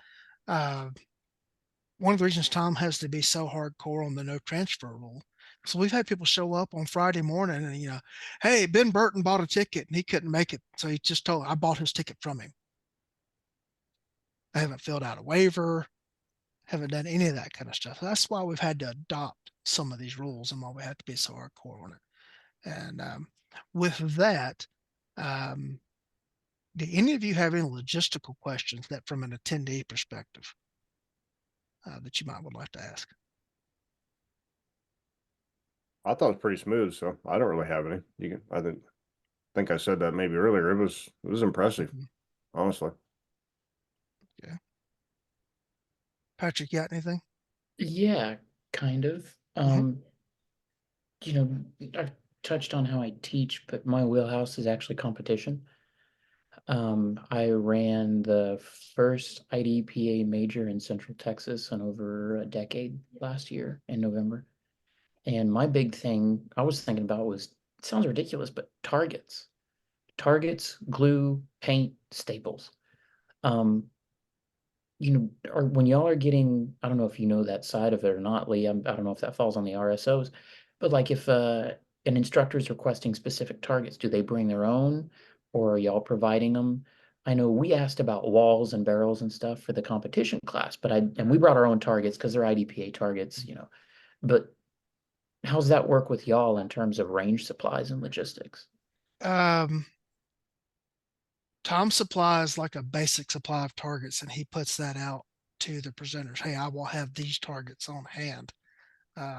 One of the reasons Tom has to be so hardcore on the no transfer rule. So we've had people show up on Friday morning and, hey, Ben Burton bought a ticket and he couldn't make it. So he just I bought his ticket from him. I haven't filled out a waiver, haven't done any of that kind of stuff. That's why we've had to adopt some of these rules and why we have to be so hardcore on it. And with that, do any of you have any logistical questions that from an attendee perspective that you would like to ask? I thought it was pretty smooth, so I don't really have any. I think I said that maybe earlier. It was impressive, honestly. Yeah. Patrick, you got anything? Yeah, kind of. Mhm. I've touched on how I teach, but my wheelhouse is actually competition. I ran the first IDPA major in Central Texas in over a decade last year in November. And my big thing I was thinking about was, it sounds ridiculous, but targets, glue, paint, staples. Or when y'all are getting, I don't know if you know that side of it or not, Lee, I don't know if that falls on the RSOs, but like if an instructor is requesting specific targets, do they bring their own or are y'all providing them? I know we asked about walls and barrels and stuff for the competition class, and we brought our own targets because they're IDPA targets, but how's that work with y'all in terms of range supplies and logistics? Tom supplies like a basic supply of targets and he puts that out to the presenters. Hey, I will have these targets on hand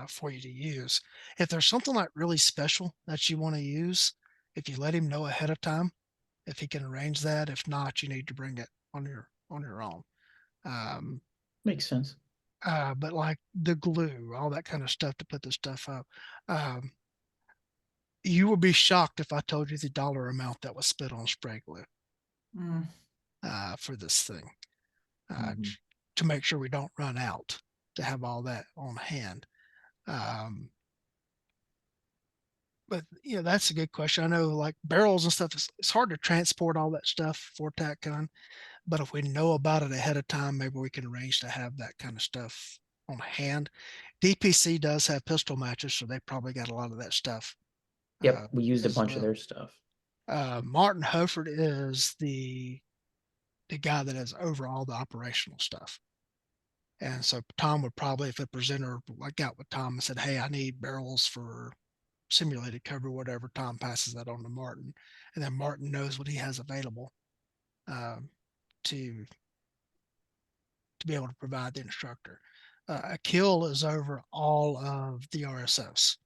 for you to use. If there's something like really special that you want to use, if you let him know ahead of time, if he can arrange that. If not, you need to bring it on your own. Makes sense. But like the glue, all that kind of stuff to put this stuff up. You would be shocked if I told you the dollar amount that was spent on spray glue for this thing to make sure we don't run out, to have all that on hand. But that's a good question. I know like barrels and stuff, it's hard to transport all that stuff for TacCon, but if we know about it ahead of time, maybe we can arrange to have that kind of stuff on hand. DPC does have pistol matches, so they probably got a lot of that stuff Yep, we used a as bunch of well. their stuff. Martin Hofert is the guy that is over all the operational stuff. And so Tom would probably, if a presenter like got with Tom and said, "Hey, I need barrels for simulated cover," whatever, Tom passes that on to Martin, and then Martin knows what he has available um, to be able to provide the instructor. Akil is over all of the RSOs.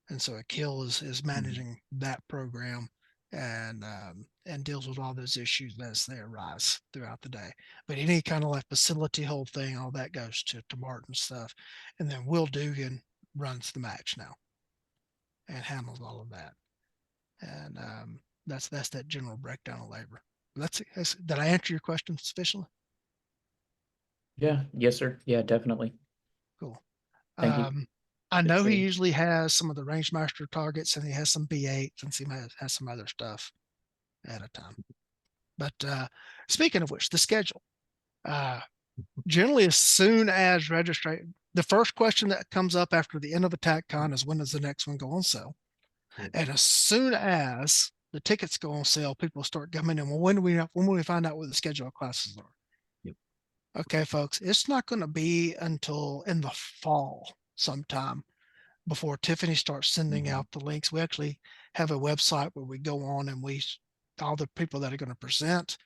And so Akil is managing that program and deals with all those issues as they arise throughout the day. But any kind of like facility whole thing, all that goes to Martin's stuff. And then Will Dugan runs the match now and handles all of that. And that's that general breakdown of labor. Did I answer your question sufficiently? Yeah, yes, sir. Yeah, definitely. Cool. Thank you. I know he Appreciate it. usually has some of the range master targets and he has some B8s and he has some other stuff at a time. But speaking of which, the schedule. Generally, as soon as registration, the first question that comes up after the end of a TacCon is when does the next one go on sale? Yep. And as soon as the tickets go on sale, people start coming in. Well, when will we find out what the schedule of classes are? Yep. Okay, folks, it's not going to be until in the fall sometime before Tiffany starts sending Mhm. out the links. We actually have a website where we go on and all the people that are going to present,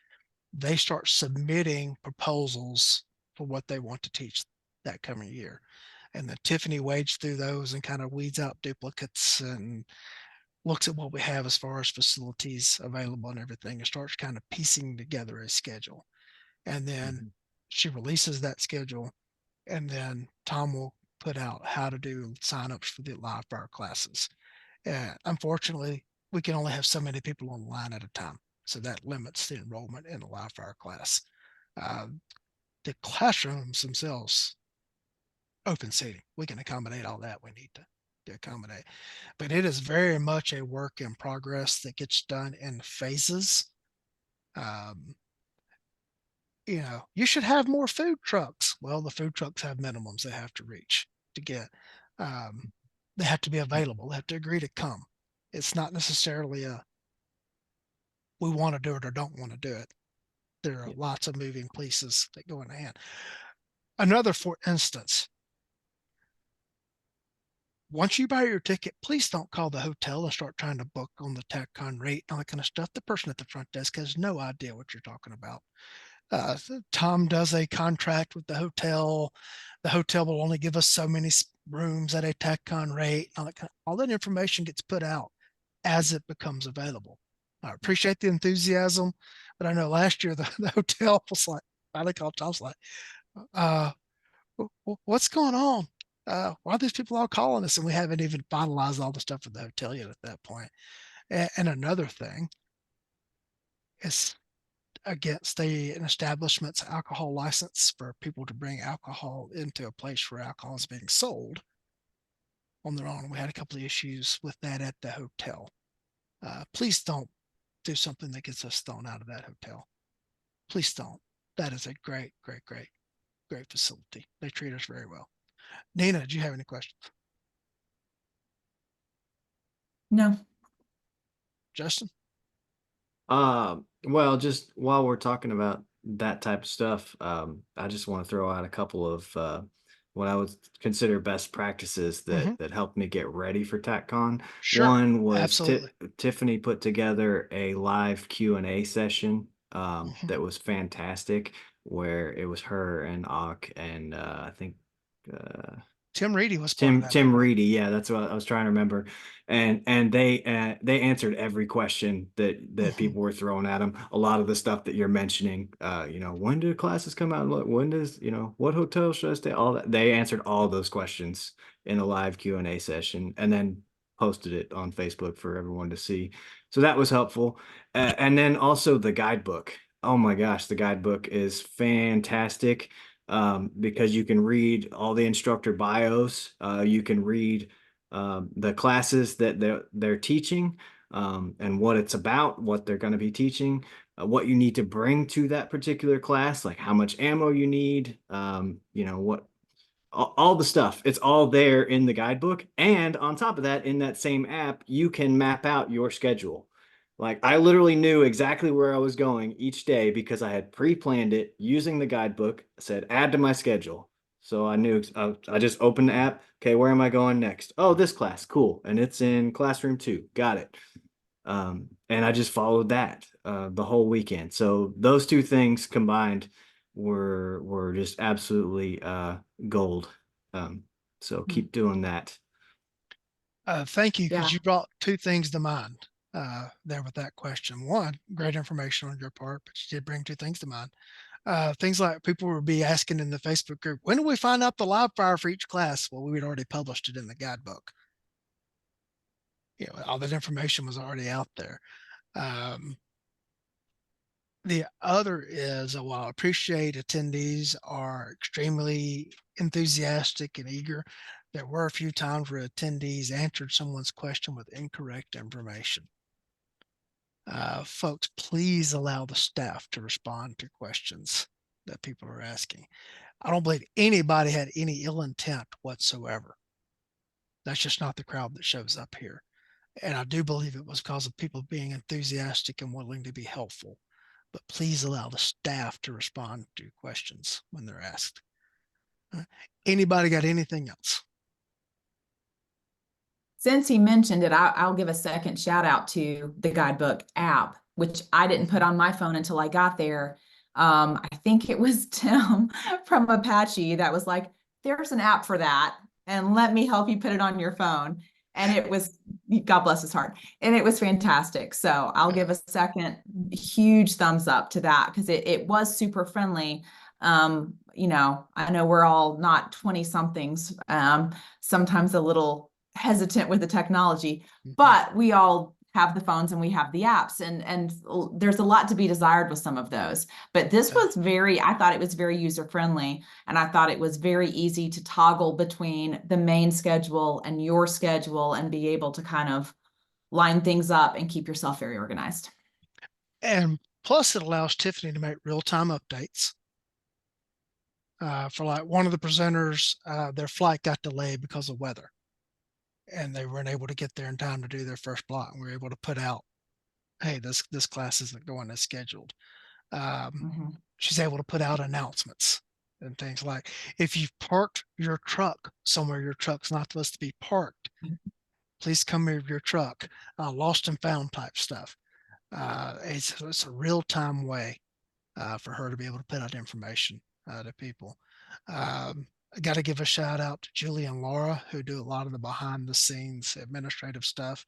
they start submitting proposals for what they want to teach that coming year. And then Tiffany wades through those and kind of weeds out duplicates and looks at what we have as far as facilities available and everything and starts kind of piecing together a schedule. And then Mhm. she releases that schedule and then Tom will put out how to do signups for the live fire classes. Unfortunately, we can only have so many people on the line at a time. So that limits the enrollment in a live fire class. Uh, the classrooms themselves, open seating, we can accommodate all that we need to accommodate. But it is very much a work in progress that gets done in phases. Um, you should have more food trucks. Well, the food trucks have minimums they have to reach to get. Um, they have to be available. They have to agree to come. It's not necessarily we want to do it or don't want to do it. There are Yep. lots of moving pieces that go in hand. Another, for instance, once you buy your ticket, please don't call the hotel and start trying to book on the TacCon rate and all that kind of stuff. The person at the front desk has no idea what you're talking about. Tom does a contract with the hotel. The hotel will only give us so many rooms at a TacCon rate. All that information gets put out as it becomes available. I appreciate the enthusiasm, but I know last year the hotel was like, finally called Tom's like, uh, what's going on? Why are these people all calling us? And we haven't even finalized all the stuff with the hotel yet at that point. And another thing is against an establishment's alcohol license for people to bring alcohol into a place where alcohol is being sold on their own. We had a couple of issues with that at the hotel. Please don't do something that gets us thrown out of that hotel. Please don't. That is a great, great, great, great facility. They treat us very well. Nina, do you have any questions? No. Justin? Well, just while we're talking about that type of stuff, I just want to throw out a couple of what I would consider best practices Mm-hmm. that helped me get ready for TacCon. Sure. One was Absolutely. Tiffany put together a live Q&A session Mm-hmm. that was fantastic, where it was her and Ak and I think Tim Reedy was part of that. Tim Reedy, yeah, that's what I was trying to remember, and they answered every question that Mhm. people were throwing at them. A lot of the stuff that you're mentioning, when do classes come out? When does what hotel should I stay? All that they answered all those questions in a live Q&A session, and then posted it on Facebook for everyone to see. So that was helpful, and then also the guidebook. Oh my gosh, the guidebook is fantastic because you can read all the instructor bios. You can read the classes that they're teaching and what it's about, what they're going to be teaching, what you need to bring to that particular class, like how much ammo you need, what all the stuff. It's all there in the guidebook. And on top of that, in that same app, you can map out your schedule. Like I literally knew exactly where I was going each day because I had pre-planned it using the guidebook, said add to my schedule. So I knew I just opened the app. Okay, where am I going next? Oh, this class. Cool. And it's in classroom 2. Got it. And I just followed that the whole weekend. So those two things combined were just absolutely gold. So keep doing that. Thank you, because Yeah. you brought two things to mind there with that question. One, great information on your part, but you did bring two things to mind. Things like people would be asking in the Facebook group, when do we find out the live fire for each class? Well, we had already published it in the guidebook. You know, all that information was already out there. The other is, while I appreciate attendees are extremely enthusiastic and eager, there were a few times where attendees answered someone's question with incorrect information. Folks, please allow the staff to respond to questions that people are asking. I don't believe anybody had any ill intent whatsoever. That's just not the crowd that shows up here. And I do believe it was because of people being enthusiastic and willing to be helpful. But please allow the staff to respond to questions when they're asked. Anybody got anything else? Since he mentioned it, I'll give a second shout out to the guidebook app, which I didn't put on my phone until I got there. I think it was Tim from Apache that was like, there's an app for that, and let me help you put it on your phone. And it was, God bless his heart, and it was fantastic. So I'll give a second huge thumbs up to that because it was super friendly. You know, I know we're all not 20 somethings, sometimes a little hesitant with the technology, but we all have the phones and we have the apps, and there's a lot to be desired with some of those. But this was I thought it was very user friendly, and I thought it was very easy to toggle between the main schedule and your schedule and be able to kind of line things up and keep yourself very organized. And plus, it allows Tiffany to make real-time updates. For like one of the presenters, their flight got delayed because of weather, and they weren't able to get there in time to do their first block. And we were able to put out, hey, this class isn't going as scheduled. She's able to put out announcements and things like, if you've parked your truck somewhere your truck's not supposed to be parked, please come move your truck. Lost and found type stuff. It's a real-time way for her to be able to put out information to people. I got to give a shout out to Julie and Laura, who do a lot of the behind the scenes administrative stuff.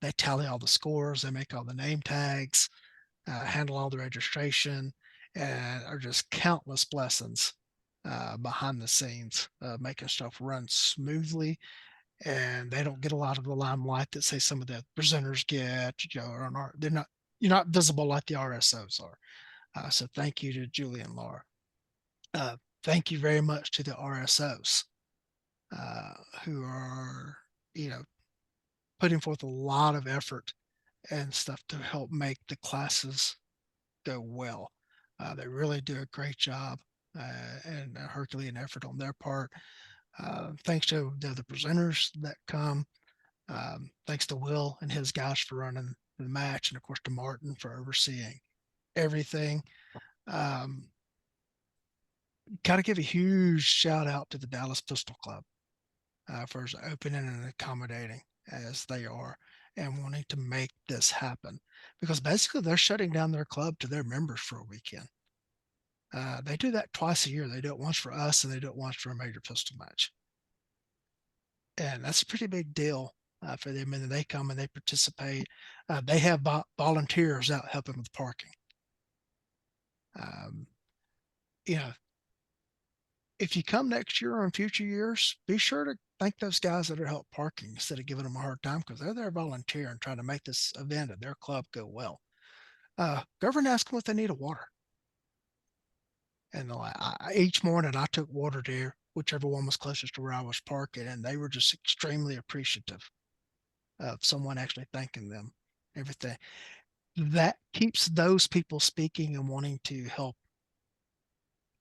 They tally all the scores, they make all the name tags, handle all the registration, and are just countless blessings behind the scenes, making stuff run smoothly. And they don't get a lot of the limelight that say some of the presenters get. You know, you're not visible like the RSOs are. So thank you to Julie and Laura. Thank you very much to the RSOs who are, you know, putting forth a lot of effort and stuff to help make the classes go well. They really do a great job and a Herculean effort on their part. Thanks to the other presenters that come. Thanks to Will and his guys for running the match, and of course to Martin for overseeing everything. Got to give a huge shout out to the Dallas Pistol Club for as open and accommodating as they are and wanting to make this happen, because basically they're shutting down their club to their members for a weekend. They do that twice a year. They do it once for us and they do it once for a major pistol match. And that's a pretty big deal for them. And they come and they participate. They have volunteers out helping with parking. You know, if you come next year or in future years, be sure to thank those guys that are help parking instead of giving them a hard time, because they're there volunteering, trying to make this event at their club go well. Go over and ask them if they need a water. And each morning I took water there, whichever one was closest to where I was parking, and they were just extremely appreciative of someone actually thanking them. Everything that keeps those people speaking and wanting to help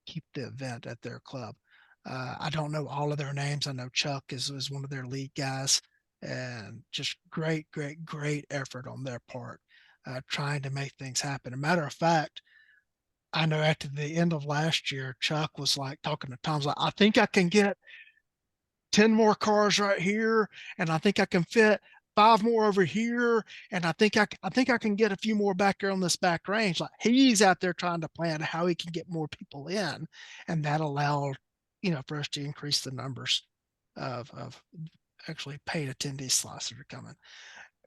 keep the event at their club. I don't know all of their names. I know Chuck is one of their lead guys, and just great effort on their part, trying to make things happen. A matter of fact, I know at the end of last year, Chuck was like talking to Tom's like, I think I can get 10 more cars right here, and I think I can fit 5 more over here, and I think I can get a few more back here on this back range. Like, he's out there trying to plan how he can get more people in, and that allowed, for us to increase the numbers of actually paid attendee slots that are coming.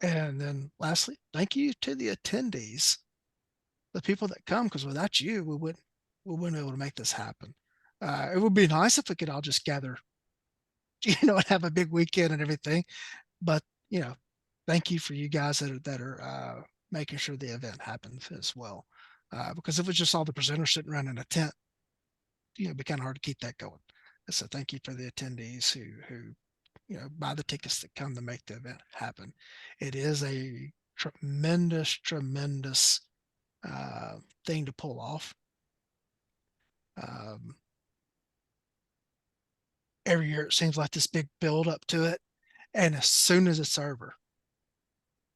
And then lastly, thank you to the attendees, the people that come, because without you, we wouldn't be able to make this happen. It would be nice if we could all just gather, and have a big weekend and everything. But, thank you for you guys that are making sure the event happens as well. Because if it was just all the presenters sitting around in a tent, it'd be kind of hard to keep that going. So thank you for the attendees who buy the tickets that come to make the event happen. It is a tremendous thing to pull off. Um, every year it seems like this big build up to it, and as soon as it's over,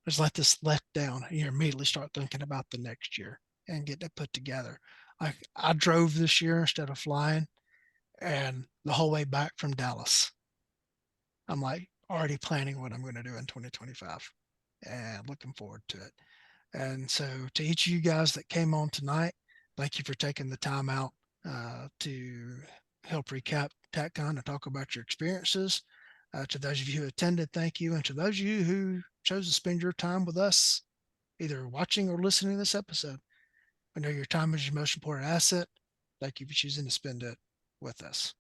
there's like this let down, and you immediately start thinking about the next year and get it put together. Like, I drove this year instead of flying, and the whole way back from Dallas, I'm like already planning what I'm going to do in 2025 and looking forward to it. And so, to each of you guys that came on tonight, thank you for taking the time out to help recap TacCon and talk about your experiences. To those of you who attended, thank you. And to those of you who chose to spend your time with us, either watching or listening to this episode, I know your time is your most important asset. Thank you for choosing to spend it with us.